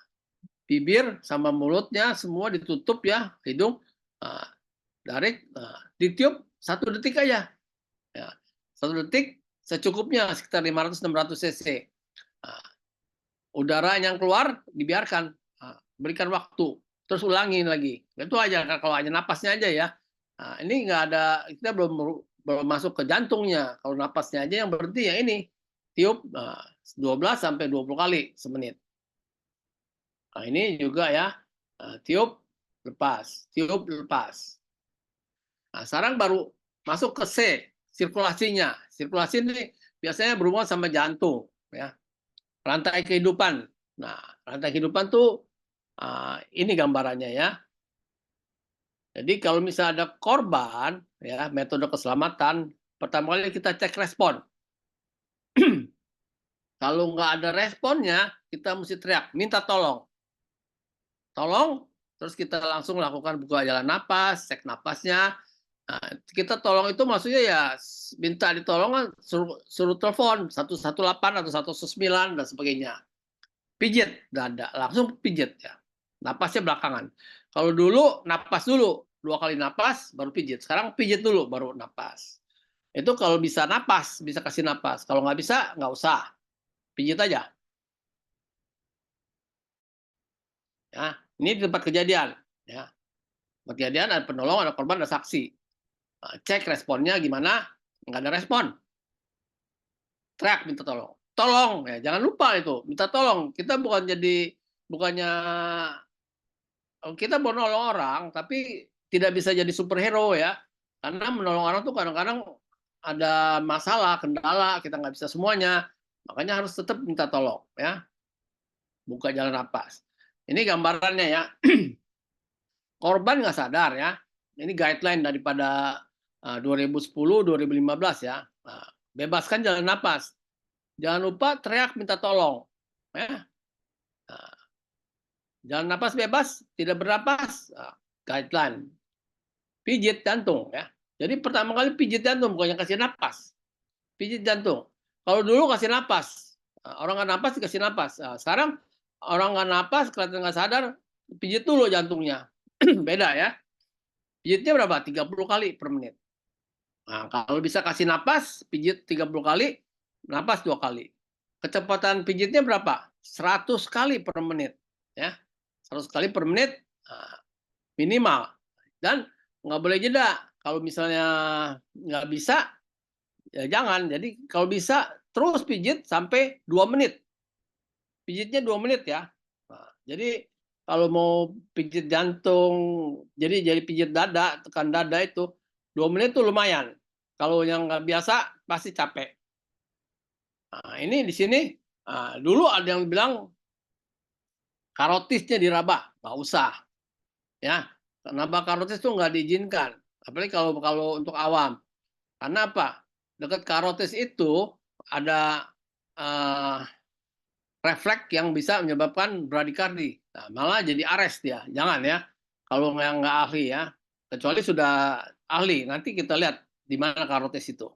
bibir sama mulutnya semua ditutup ya, hidung ditiup 1 detik aja. Ya. 1 detik secukupnya sekitar 500-600 cc. Udara yang keluar dibiarkan, berikan waktu, terus ulangin lagi. Itu aja kalau hanya napasnya aja ya. Nah, ini nggak ada, kita belum masuk ke jantungnya. Kalau napasnya aja yang berhenti ya ini tiup 12 sampai 20 kali semenit. Nah, ini juga ya, tiup lepas, tiup lepas. Nah, sekarang baru masuk ke C, sirkulasinya. Sirkulasi ini biasanya berhubungan sama jantung, ya. Rantai kehidupan. Nah, rantai kehidupan tuh ini gambarannya ya. Jadi kalau misalnya ada korban, ya metode keselamatan, pertama kali kita cek respon. Kalau nggak ada responnya, kita mesti teriak, minta tolong. Tolong, terus kita langsung lakukan buka jalan napas, cek napasnya. Nah, kita tolong itu maksudnya ya minta ditolong, suruh telepon 118 atau 119 dan sebagainya. Pijit dada, langsung pijit ya. Napasnya belakangan. Kalau dulu napas dulu, 2 kali napas baru pijit. Sekarang pijit dulu baru napas. Itu kalau bisa napas, bisa kasih napas. Kalau nggak bisa, nggak usah. Pijit aja. Ya, ini di tempat kejadian. Ya. Tempat kejadian ada penolong, ada korban, ada saksi. Cek responnya gimana? Nggak ada respon. Teriak minta tolong. Tolong, ya jangan lupa itu. Minta tolong. Kita bukannya kita mau nolong orang, tapi tidak bisa jadi superhero ya. Karena menolong orang tuh kadang-kadang ada masalah, kendala, kita nggak bisa semuanya. Makanya harus tetap minta tolong ya. Buka jalan napas. Ini gambarannya ya. korban nggak sadar ya. Ini guideline daripada 2010-2015 ya. Nah, bebaskan jalan napas. Jangan lupa teriak minta tolong. Ya. Nah, jalan napas bebas, tidak bernapas, guideline. Pijit jantung ya. Jadi pertama kali pijit jantung, bukannya kasih napas. Pijit jantung. Kalau dulu kasih napas, orang nggak napas dikasih napas. Nah, sekarang orang nggak napas, kelihatan nggak sadar, pijit dulu jantungnya. Beda ya. Pijitnya berapa? 30 kali per menit. Nah, kalau bisa kasih napas, pijit 30 kali, napas 2 kali. Kecepatan pijitnya berapa? 100 kali per menit. Ya, 100 kali per menit minimal. Dan nggak boleh jeda. Kalau misalnya nggak bisa, ya jangan. Jadi kalau bisa terus pijit sampai 2 menit. Pijitnya 2 menit ya. Nah, jadi kalau mau pijit jantung, jadi pijit dada, tekan dada itu 2 menit tuh lumayan. Kalau yang nggak biasa pasti capek. Nah, ini di sini dulu ada yang bilang karotisnya diraba, nggak usah. Ya, kenapa karotis itu nggak diizinkan? Apalagi kalau untuk awam. Karena apa? Dekat karotis itu ada refleks yang bisa menyebabkan bradikardi. Nah, malah jadi ares dia. Jangan ya. Kalau yang nggak ahli ya. Kecuali sudah ahli. Nanti kita lihat di mana karotis itu.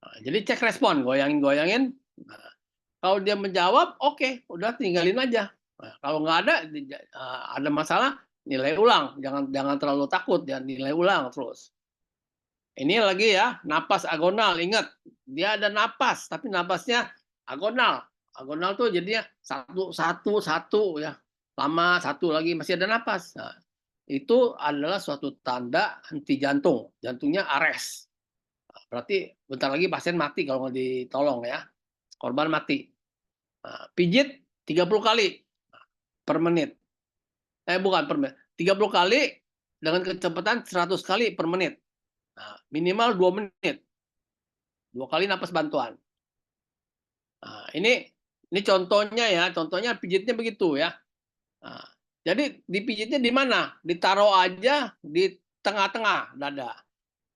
Nah, jadi cek respon. Goyangin-goyangin. Nah, kalau dia menjawab, oke. Udah tinggalin aja. Nah, kalau nggak ada masalah, nilai ulang. Jangan terlalu takut. Ya, nilai ulang terus. Ini lagi ya, napas agonal. Ingat, dia ada napas, tapi napasnya agonal. Agonal tuh jadinya satu ya. Lama satu lagi masih ada napas. Nah, itu adalah suatu tanda henti jantung. Jantungnya ares. Nah, berarti bentar lagi pasien mati kalau nggak ditolong ya. Korban mati. Nah, pijit 30 kali per menit. Bukan per menit. 30 kali dengan kecepatan 100 kali per menit. Nah, minimal 2 menit. 2 kali napas bantuan. Nah, ini contohnya ya, contohnya pijitnya begitu ya. Nah, jadi dipijitnya di mana? Ditaruh aja di tengah-tengah dada.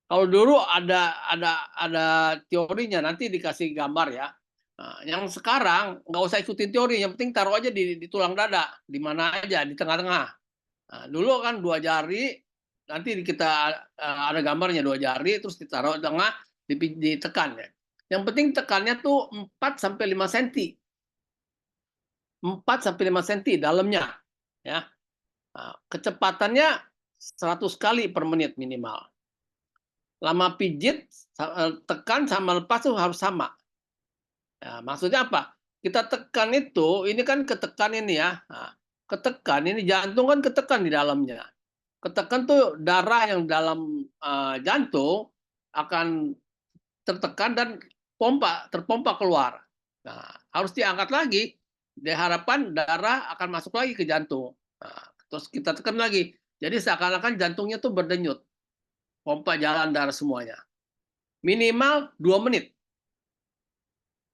Kalau dulu ada teorinya, nanti dikasih gambar ya. Nah, yang sekarang nggak usah ikutin teori, yang penting taruh aja di tulang dada, di mana aja, di tengah-tengah. Nah, dulu kan 2 jari, nanti kita ada gambarnya 2 jari, terus ditaruh di tengah, ditekan ya. Yang penting tekannya tuh 4 sampai 5 cm. 4 sampai 5 cm dalamnya ya. Nah, kecepatannya 100 kali per menit minimal. Lama pijit, tekan sama lepas tuh harus sama. Ya, maksudnya apa? Kita tekan itu, ini kan ketekan ini ya. Nah, ketekan ini jantung kan ketekan di dalamnya. Ketekan tuh darah yang dalam jantung akan tertekan dan terpompa keluar. Nah, harus diangkat lagi. Diharapkan darah akan masuk lagi ke jantung. Nah, terus kita tekan lagi. Jadi seakan-akan jantungnya tuh berdenyut. Pompa jalan darah semuanya. Minimal 2 menit.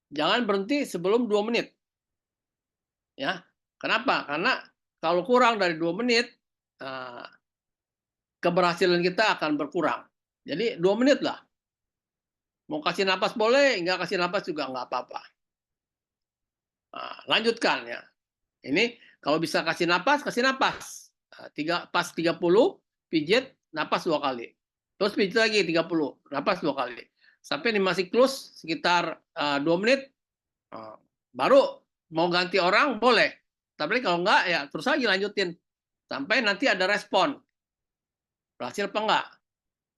Jangan berhenti sebelum 2 menit. Ya. Kenapa? Karena kalau kurang dari 2 menit, keberhasilan kita akan berkurang. Jadi 2 menit lah. Mau kasih napas boleh, nggak kasih napas juga nggak apa-apa. Nah, lanjutkan ya. Ini kalau bisa kasih napas, kasih napas. Pas 30, pijit, napas 2 kali. Terus pijit lagi 30, napas 2 kali. Sampai ini masih siklus sekitar 2 menit, baru mau ganti orang boleh. Tapi kalau enggak, ya terus lagi lanjutin. Sampai nanti ada respon. Berhasil apa enggak?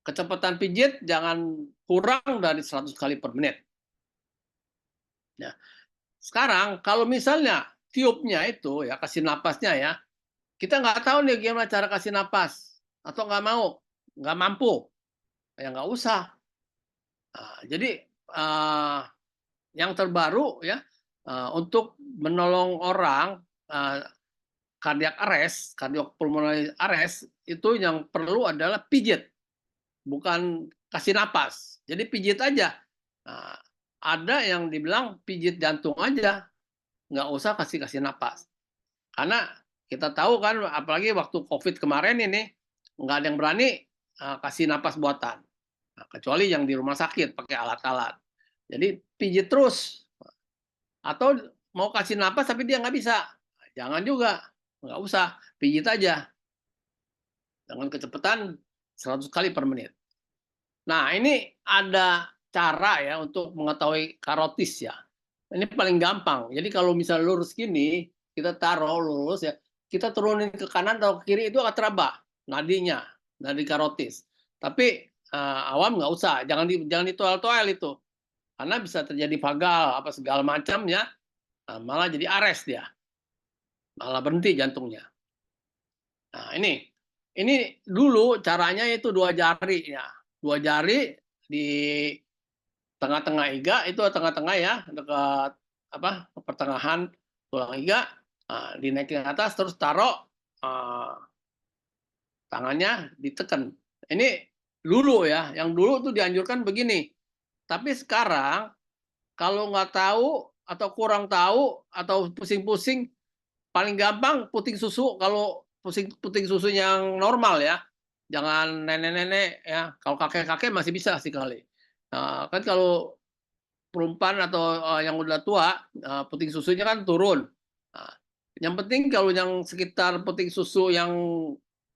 Kecepatan pijit jangan kurang dari 100 kali per menit. Ya. Sekarang kalau misalnya tiupnya itu ya kasih napasnya ya, kita nggak tahu nih gimana cara kasih napas atau nggak mampu, ya nggak usah. Nah, jadi yang terbaru ya untuk menolong orang cardiac arrest, cardiopulmonary arrest itu yang perlu adalah pijit, bukan kasih napas. Jadi pijit aja. Nah, ada yang dibilang pijit jantung aja, nggak usah kasih napas. Karena kita tahu kan, apalagi waktu COVID kemarin ini, nggak ada yang berani kasih napas buatan. Nah, kecuali yang di rumah sakit pakai alat-alat. Jadi pijit terus. Atau mau kasih napas tapi dia nggak bisa. Jangan juga. Nggak usah. Pijit aja. Dengan kecepatan 100 kali per menit. Nah, ini ada cara ya untuk mengetahui karotis ya. Ini paling gampang. Jadi kalau misalnya lurus gini, kita taruh lurus ya, kita turunin ke kanan atau ke kiri itu akan teraba nadinya, nadi karotis. Tapi awam nggak usah, jangan ditoel-toel itu, karena bisa terjadi vagal apa segala macam ya, malah jadi ares dia, malah berhenti jantungnya. Nah ini dulu caranya itu 2 jari ya, 2 jari di tengah-tengah iga itu tengah-tengah ya, dekat apa pertengahan tulang iga, dinaikin ke atas terus taruh tangannya ditekan. Ini dulu ya, yang dulu tuh dianjurkan begini. Tapi sekarang kalau nggak tahu atau kurang tahu atau pusing-pusing, paling gampang puting susu. Kalau puting susu yang normal ya, jangan nenek-nenek ya. Kalau kakek-kakek masih bisa sih kali. Nah, kan kalau perempuan atau yang udah tua, puting susunya kan turun. Nah, yang penting kalau yang sekitar puting susu yang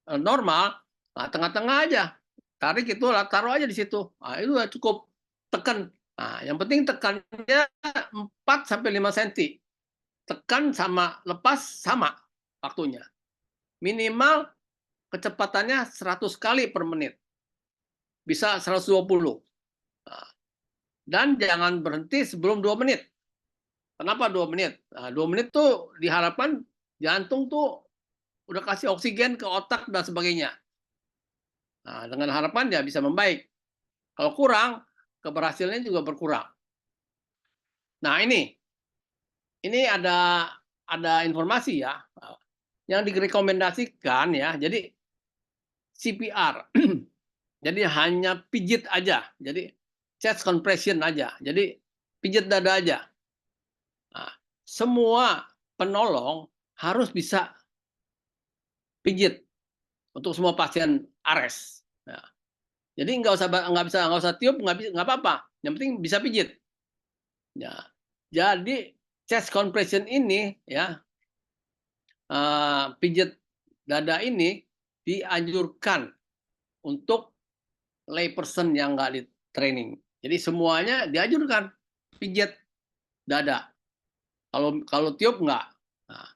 normal, nah, tengah-tengah aja. Tarik itu, taruh aja di situ. Nah, itu udah cukup tekan. Nah, yang penting tekannya 4 sampai 5 cm. Tekan sama lepas sama waktunya. Minimal kecepatannya 100 kali per menit. Bisa 120. Nah, dan jangan berhenti sebelum 2 menit. Kenapa 2 menit? Nah, 2 menit tuh diharapkan jantung tuh udah kasih oksigen ke otak dan sebagainya. Nah, dengan harapan dia bisa membaik. Kalau kurang, keberhasilannya juga berkurang. Nah, ini ada informasi ya yang direkomendasikan ya. Jadi CPR. Jadi hanya pijit aja. Jadi chest compression aja. Jadi pijit dada aja. Nah, semua penolong harus bisa pijit untuk semua pasien ARES. Nah, jadi nggak usah tiup, nggak apa-apa. Yang penting bisa pijit. Ya, jadi chest compression ini ya, pijit dada ini dianjurkan untuk layperson yang nggak di training. Jadi semuanya dianjurkan pijit dada. Kalau tiup nggak. Nah,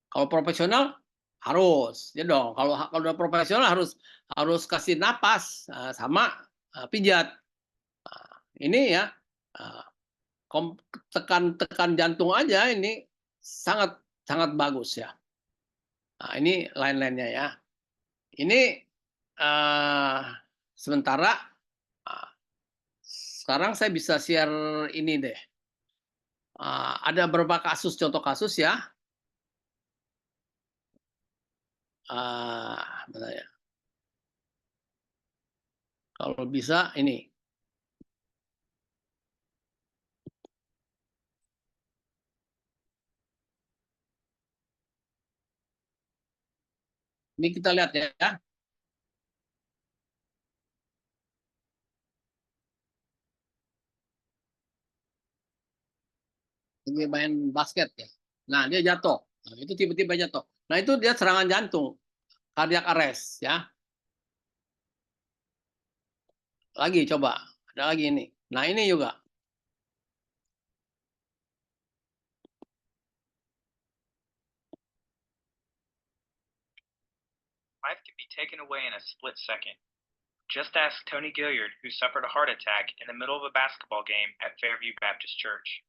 kalau profesional harus ya dong. Kalau udah profesional harus kasih napas sama pijat. Nah, ini ya tekan jantung aja ini sangat sangat bagus ya. Nah, ini lain-lainnya ya. Ini sementara sekarang saya bisa share ini deh. Ada beberapa contoh kasus ya. Mana ya? Kalau bisa ini. Ini kita lihat ya. Ini main basket ya. Nah, dia jatuh. Nah, itu tiba-tiba jatuh. Nah, itu dia serangan jantung, cardiac arrest ya. Lagi coba, ada lagi ini. Nah, ini juga. Life can be taken away in a split second. Just ask Tony Gilliard, who suffered a heart attack in the middle of a basketball game at Fairview Baptist Church.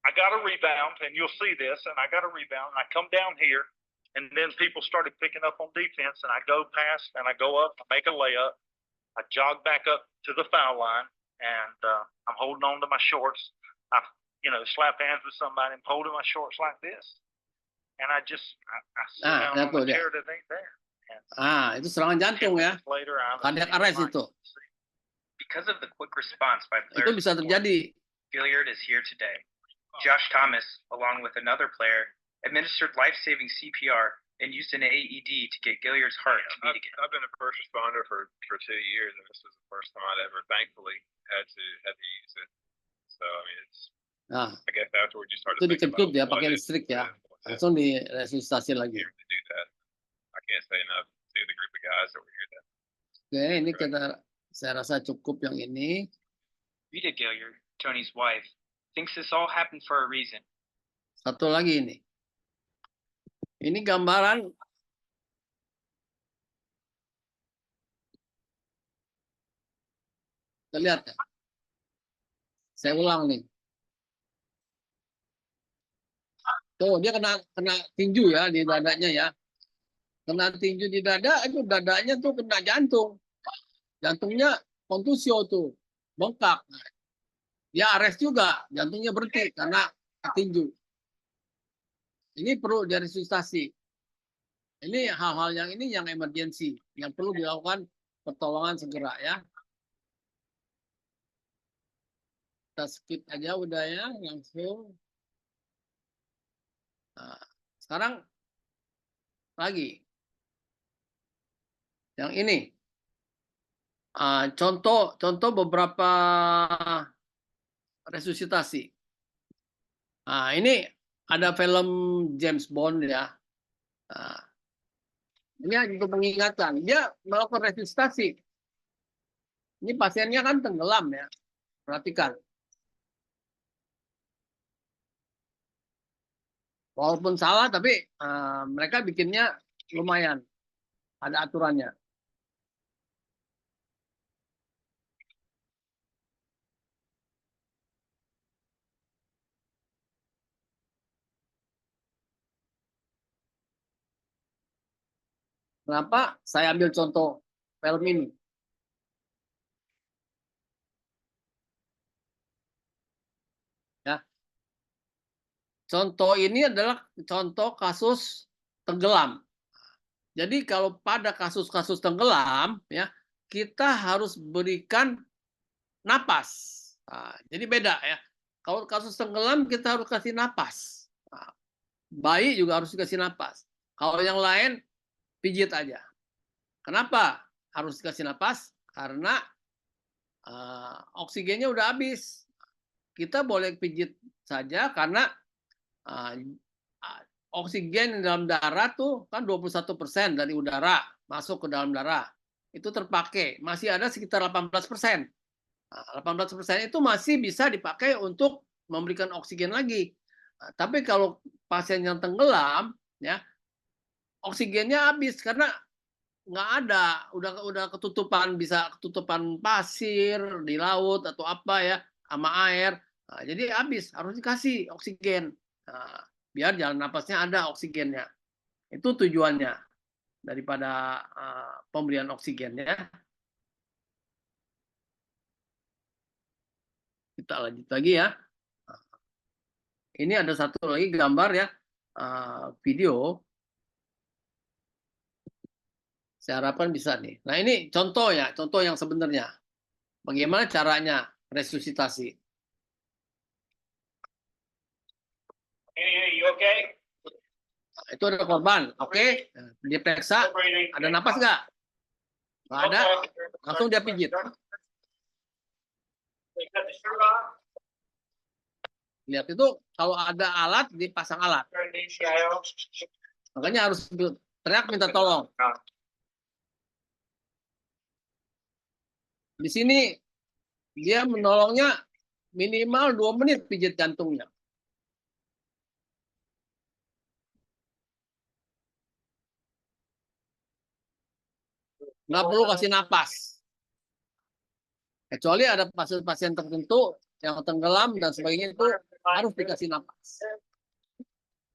I got a rebound, and you'll see this, and I got a rebound, and I come down here, and then people started picking up on defense, and I go past, and I go up, I make a layup, I jog back up to the foul line, and I'm holding on to my shorts. I slap hands with somebody, I'm holding my shorts like this, and I sit down on the chair that ain't there. Itu serangan jantung ya. Cardiac arrest itu. Because of the quick response by players, itu bisa terjadi. Gilliard is here today. Josh Thomas, along with another player, administered life-saving CPR and used an AED to get Gilliard's heart to beat again. I've been a first responder for 2 years, and this was the first time I'd ever, thankfully, had to use it. So I mean, it's. Nah, I guess afterwards you start itu to think dikentut about ya what pakai is listrik ya. what is Langsung diresusitasi lagi. here to do that. I can't say enough to the group of guys that were here. Oke, ini saya rasa cukup yang ini. Rita Gilliard, Tony's wife, thinks this all happened for a reason. Satu lagi ini. Ini gambaran kita lihat ya. Saya ulang nih. Tuh, dia kena tinju ya di dadanya ya. Kena tinju di dada, itu dadanya tuh kena jantung. Jantungnya kontusio tuh, bengkak. Dia arrest juga, jantungnya berhenti karena tinju. Ini perlu diresusitasi. Ini hal-hal yang emergensi, yang perlu dilakukan pertolongan segera ya. Kita skip aja udah ya, langsung. Nah, sekarang lagi yang ini contoh beberapa resusitasi. Nah, ini ada film James Bond ya. Nah, ini untuk mengingatkan dia melakukan resusitasi. Ini pasiennya kan tenggelam ya, perhatikan. Walaupun salah, tapi mereka bikinnya lumayan. Ada aturannya. Kenapa saya ambil contoh film ini? Ya. Contoh ini adalah contoh kasus tenggelam. Jadi kalau pada kasus-kasus tenggelam, ya kita harus berikan napas. Nah, jadi beda ya. Kalau kasus tenggelam kita harus kasih napas. Nah, bayi juga harus dikasih napas. Kalau yang lain pijit aja. Kenapa harus dikasih napas? Karena oksigennya udah habis. Kita boleh pijit saja karena oksigen dalam darah tuh kan 21% dari udara masuk ke dalam darah. Itu terpakai. Masih ada sekitar 18%. Nah, 18% itu masih bisa dipakai untuk memberikan oksigen lagi. Nah, tapi kalau pasien yang tenggelam, ya oksigennya habis karena nggak ada, udah ketutupan, bisa ketutupan pasir di laut atau apa ya, sama air. Nah, jadi habis, harus dikasih oksigen. Nah, biar jalan napasnya ada oksigennya. Itu tujuannya daripada pemberian oksigen ya. Kita lanjut lagi ya. Ini ada satu lagi gambar ya, video. Saya harapkan bisa nih. Nah ini contoh ya, contoh yang sebenarnya. Bagaimana caranya resusitasi. Hey, you okay? Nah, itu ada korban, oke? Dia periksa, ada napas nggak? Nggak ada, langsung dia pijit. Lihat itu kalau ada alat dipasang alat. Makanya harus teriak minta tolong. Di sini dia menolongnya minimal 2 menit pijit jantungnya. Nggak perlu kasih napas. Kecuali ada pasien-pasien tertentu yang tenggelam dan sebagainya itu harus dikasih napas.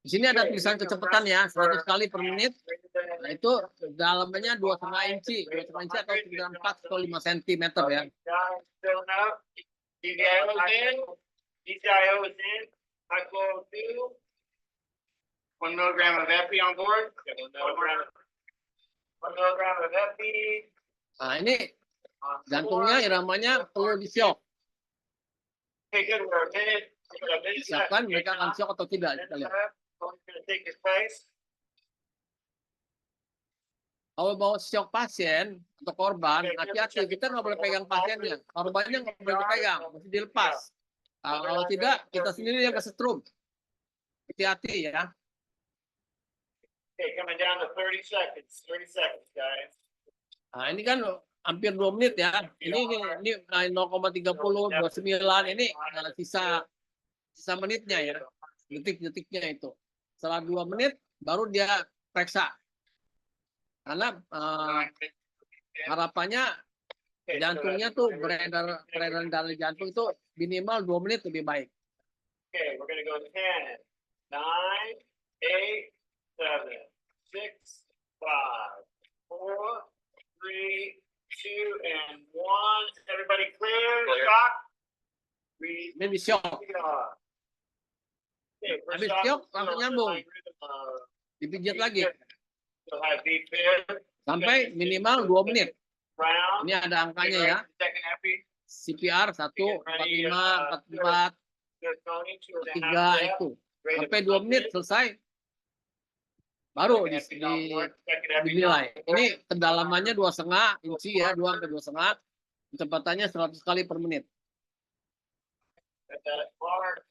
Di sini ada tulisan kecepatan ya, 100 kali per menit. Nah itu dalamnya 2,5 inci, 2,5 inci atau 4 atau 5 cm ya. DCIO is in. I go to 1 milligram of epi on board. 1 milligram of epi. Nah ini jantungnya, iramanya perlu di-shock. Okay, good. We're a minute. Siapkan mereka akan shock atau tidak. Kita lihat. Kalau mau shock pasien atau korban, hati-hati, kita nggak boleh pegang pasiennya. Korbannya nggak boleh dipegang, mesti dilepas. Kalau tidak, kita sendiri yang kesetrum. Hati-hati ya. Okay, coming down to 30 seconds. 30 seconds, guys. Nah, ini kan hampir 2 menit ya. Ini 0,30, 29, ini sisa menitnya ya. Detik-detiknya itu. Setelah 2 menit, baru dia periksa. Karena harapannya jantungnya tuh beredar darah jantung itu minimal 2 menit lebih baik. Okay, we're gonna go 10, 9, 8, 7, 6, 5, 4, 3, 2, and 1. Everybody clear? Shock. Ini di shock. Okay, for Habis shock, shock, langsung nyambung. Dipijat lagi. You'll have V-fib, Sampai minimal 2 menit. round. Ini ada angkanya ya. Second epi. CPR 1, 45, 44, Good, Tony, 2.5 3 depth. itu. Rate Sampai of 2 menit selesai. Baru Second epi downward, second epi dinilai. downward. Ini kedalamannya 2,5 inci ya, 2 sampai 2,5. Kecepatannya 100 kali per menit. Got that hard.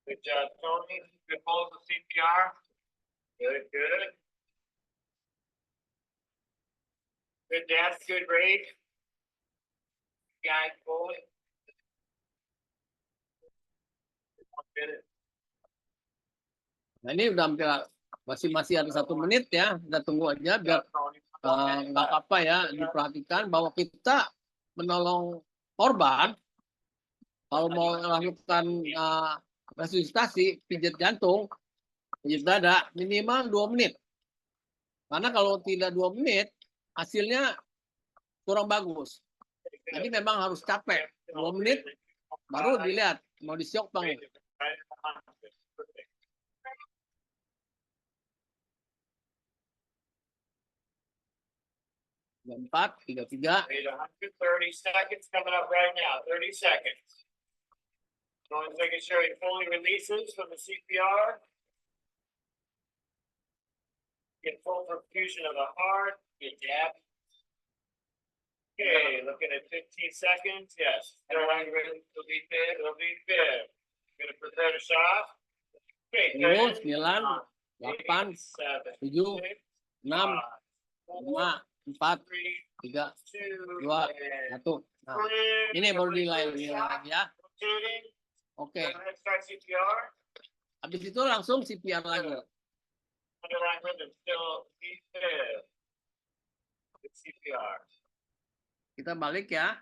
Good job, Tony. Good pulse of CPR. Good, good. Good depth, good rate. Guys, pull it. 1 minute. Nah ini udah hampir masih ada 1 menit ya. Kita tunggu aja biar nggak apa-apa ya, diperhatikan bahwa kita menolong korban. Kalau mau melakukan resusitasi, pijat jantung, pijat dada, minimal 2 menit. Karena kalau tidak 2 menit, hasilnya kurang bagus. Jadi memang harus capek. 2 menit, baru dilihat mau di-shock apa enggak. Jam 4:33. Wait 130 seconds coming up right now. 30 seconds. Someone's making sure he fully releases from the CPR. Get full perfusion of the heart. Get depth. Okay, looking at 15 seconds. Yes. Still angry. It'll be fib. It'll be fib. Gonna prepare to shot. Okay, 10, 10, 9, 8, 7, 7, 6, 6, 5, 5, 4, 3, 3, 2, 2, 1. Nah, ini baru dinilai lagi ya. Rotating. Oke. Let's start CPR. Habis itu langsung CPR lagi. Underlying rhythm still V-fib. Good CPR. Kita balik ya.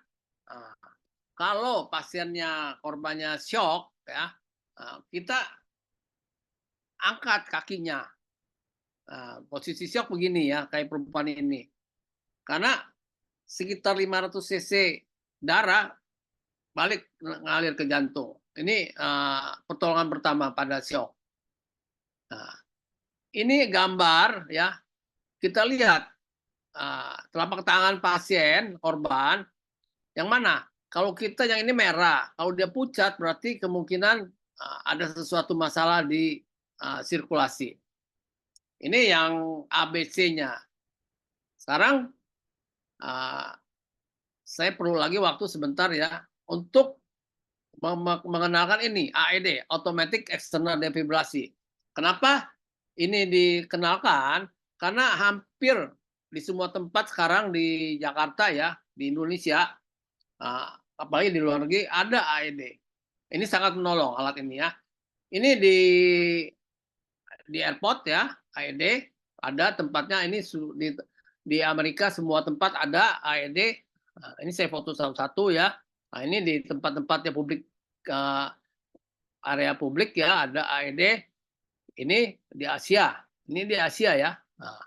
Nah, kalau pasiennya korbannya shock ya, kita angkat kakinya. Posisi shock begini ya, kayak perempuan ini. Karena sekitar 500 cc darah balik ngalir ke jantung. Ini pertolongan pertama pada shock. Nah, ini gambar ya. Kita lihat telapak tangan pasien korban yang mana? Kalau kita yang ini merah, kalau dia pucat berarti kemungkinan ada sesuatu masalah di sirkulasi. Ini yang ABC-nya. Sekarang saya perlu lagi waktu sebentar ya untuk mengenalkan ini AED, Automatic External Defibrillasi. Kenapa ini dikenalkan? Karena hampir di semua tempat sekarang di Jakarta ya, di Indonesia, apalagi di luar negeri ada AED. Ini sangat menolong alat ini ya. Ini di airport ya, AED ada tempatnya. Ini di Amerika semua tempat ada AED. Nah, ini saya foto satu-satu ya. Nah, ini di tempat-tempatnya publik, area publik ya ada AED. Ini di Asia. Ini di Asia ya. Nah,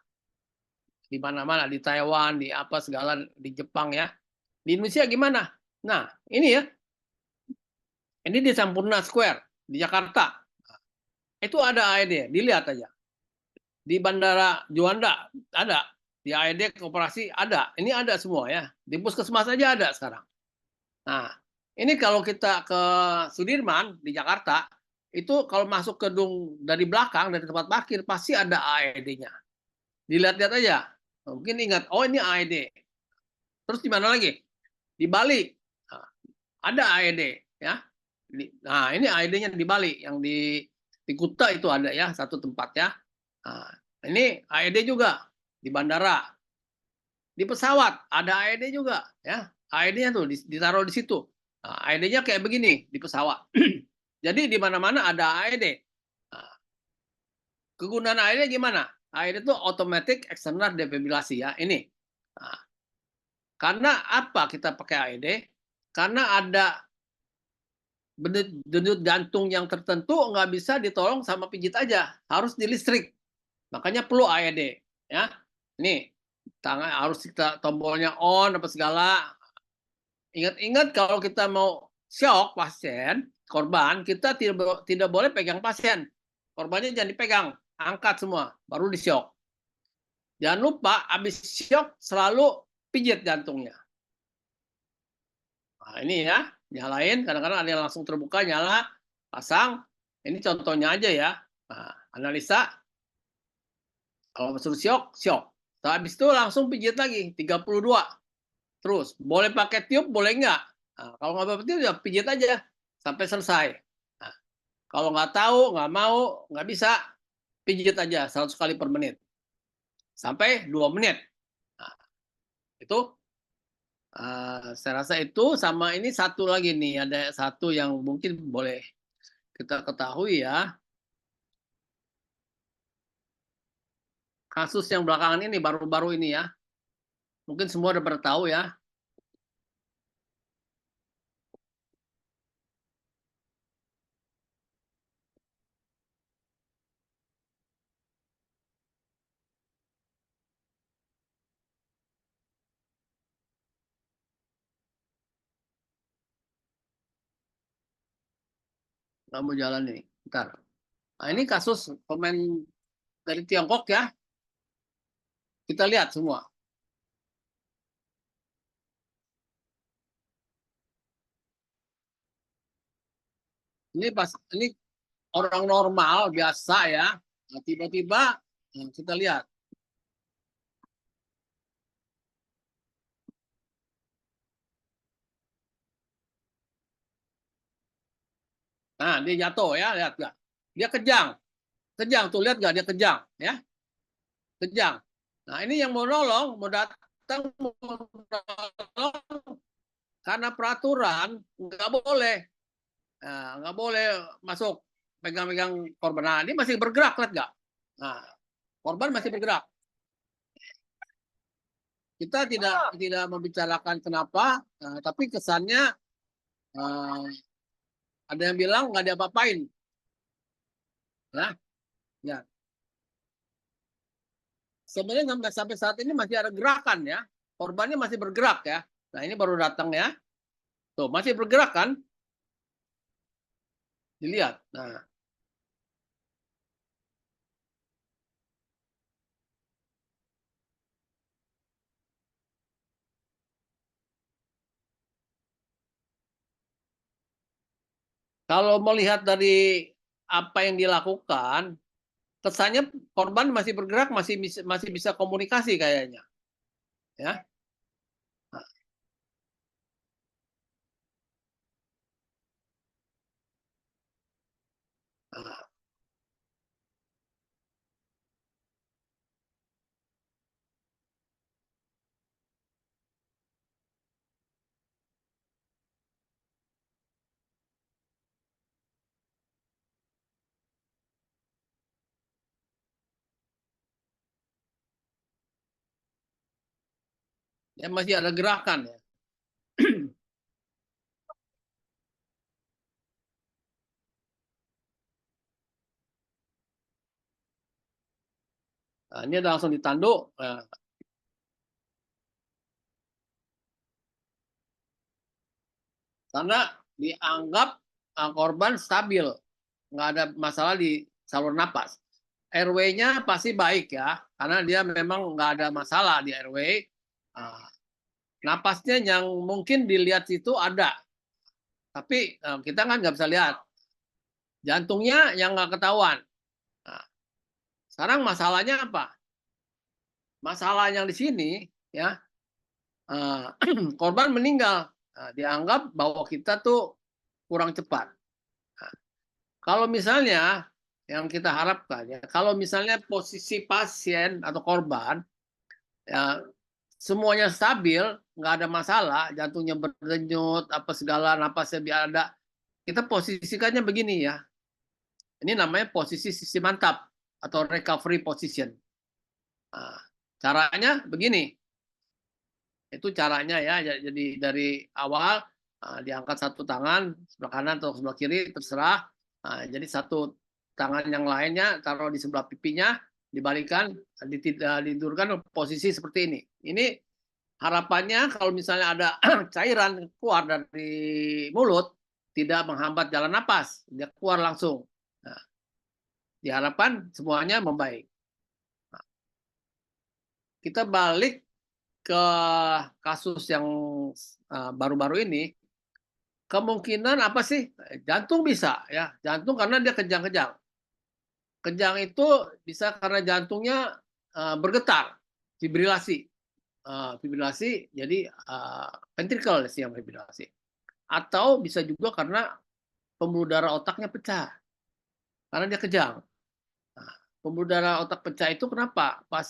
di mana-mana, di Taiwan, di apa segala, di Jepang ya. Di Indonesia gimana? Nah, ini ya. Ini di Sampurna Square di Jakarta. Itu ada AED, dilihat aja. Di Bandara Juanda ada, di AED Koperasi ada. Ini ada semua ya. Di Puskesmas aja ada sekarang. Nah, ini kalau kita ke Sudirman di Jakarta, itu kalau masuk gedung dari belakang, dari tempat parkir, pasti ada AED-nya. Dilihat-lihat aja. Mungkin ingat, oh ini AED. Terus di mana lagi? Di Bali. Nah, ada AED ya. Nah, ini AED-nya di Bali, yang di Kuta itu ada ya, satu tempat ya. Nah, ini AED juga di bandara. Di pesawat ada AED juga ya. AED-nya tuh ditaruh di situ. Nah, AED-nya kayak begini di pesawat. Jadi di mana-mana ada AED. Nah, kegunaan AED gimana? AED itu automatic external defibrillasi ya. Ini. Nah, karena apa kita pakai AED? Karena ada denyut jantung yang tertentu nggak bisa ditolong sama pijit aja, harus di listrik. Makanya perlu AED ya. Ini tangan harus kita tombolnya on apa segala. Ingat-ingat kalau kita mau shock pasien, korban, kita tidak boleh pegang pasien. Korbannya jangan dipegang, angkat semua, baru di shock. Jangan lupa habis shock selalu pijit jantungnya. Nah, ini ya, nyalain, kadang-kadang ada yang langsung terbuka, nyala, pasang. Ini contohnya aja ya. Nah, analisa, kalau suruh shock, shock. Habis itu langsung pijit lagi, 32. Terus, boleh pakai tiup, boleh enggak? Nah, kalau nggak pakai tiup, ya pijit aja sampai selesai. Nah, kalau nggak tahu, nggak mau, nggak bisa, pijit aja 100 kali per menit. Sampai 2 menit. Nah, itu saya rasa itu. Sama ini satu lagi nih, ada satu yang mungkin boleh kita ketahui ya. Kasus yang belakangan ini, baru-baru ini ya. Mungkin semua udah pada tahu ya. Nggak mau jalan nih. Bentar. Nah, ini kasus pemain dari Tiongkok ya. Kita lihat semua. Ini orang normal biasa ya. Nah, tiba-tiba kita lihat. Nah, dia jatuh ya, lihat nggak? Dia kejang. Kejang tuh, lihat nggak? Dia kejang ya. Kejang. Nah, ini yang mau nolong, mau datang, mau nolong, karena peraturan nggak boleh. Nah, nggak boleh masuk pegang-pegang korban. Nah, ini masih bergerak, lihat nggak? Nah, korban masih bergerak. Kita tidak membicarakan kenapa, tapi kesannya ada yang bilang nggak diapa-apain. Ya, ya. Sebenarnya sampai saat ini masih ada gerakan ya. Korbannya masih bergerak ya. Nah, ini baru datang ya. Tuh, masih bergerak kan? Dilihat. Nah, kalau melihat dari apa yang dilakukan, kesannya korban masih bergerak, masih bisa komunikasi kayaknya. Ya. Nah, ya masih ada gerakan ya. Nah, ini ada langsung ditanduk. Nah, karena dianggap korban stabil, nggak ada masalah di saluran napas. RW-nya pasti baik ya, karena dia memang nggak ada masalah di RW. Napasnya yang mungkin dilihat itu ada, tapi kita kan nggak bisa lihat. Jantungnya yang nggak ketahuan. Nah, sekarang masalahnya apa? masalah yang di sini ya, korban meninggal, dianggap bahwa kita tuh kurang cepat. Nah, kalau misalnya yang kita harapkan ya, kalau misalnya posisi pasien atau korban ya semuanya stabil, nggak ada masalah, jantungnya berdenyut, apa segala, napasnya biar ada, kita posisikannya begini ya. Ini namanya posisi sisi mantap atau recovery position. Nah, caranya begini. Itu caranya ya. Jadi dari awal diangkat satu tangan sebelah kanan atau sebelah kiri terserah. Nah, jadi satu tangan yang lainnya taruh di sebelah pipinya, dibalikan, ditidurkan posisi seperti ini. Ini harapannya kalau misalnya ada cairan keluar dari mulut tidak menghambat jalan napas, dia keluar langsung. Nah, diharapkan semuanya membaik. Nah, kita balik ke kasus yang baru-baru ini, kemungkinan apa sih? Jantung bisa ya, jantung karena dia kejang-kejang. Kejang itu bisa karena jantungnya bergetar, fibrilasi. Fibrilasi jadi ventricle yang fibrilasi. Atau bisa juga karena pembuluh darah otaknya pecah. Karena dia kejang. Nah, pembuluh darah otak pecah itu kenapa? Pas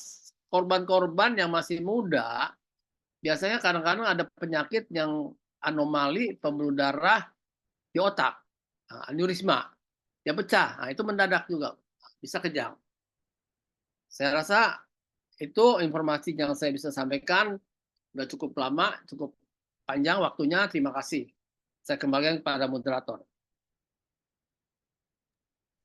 korban-korban yang masih muda, biasanya kadang-kadang ada penyakit yang anomali pembuluh darah di otak, aneurisma, dia pecah, nah, itu mendadak juga, bisa kejang. Saya rasa itu informasi yang saya bisa sampaikan, sudah cukup lama, cukup panjang waktunya, terima kasih. Saya kembalikan kepada moderator.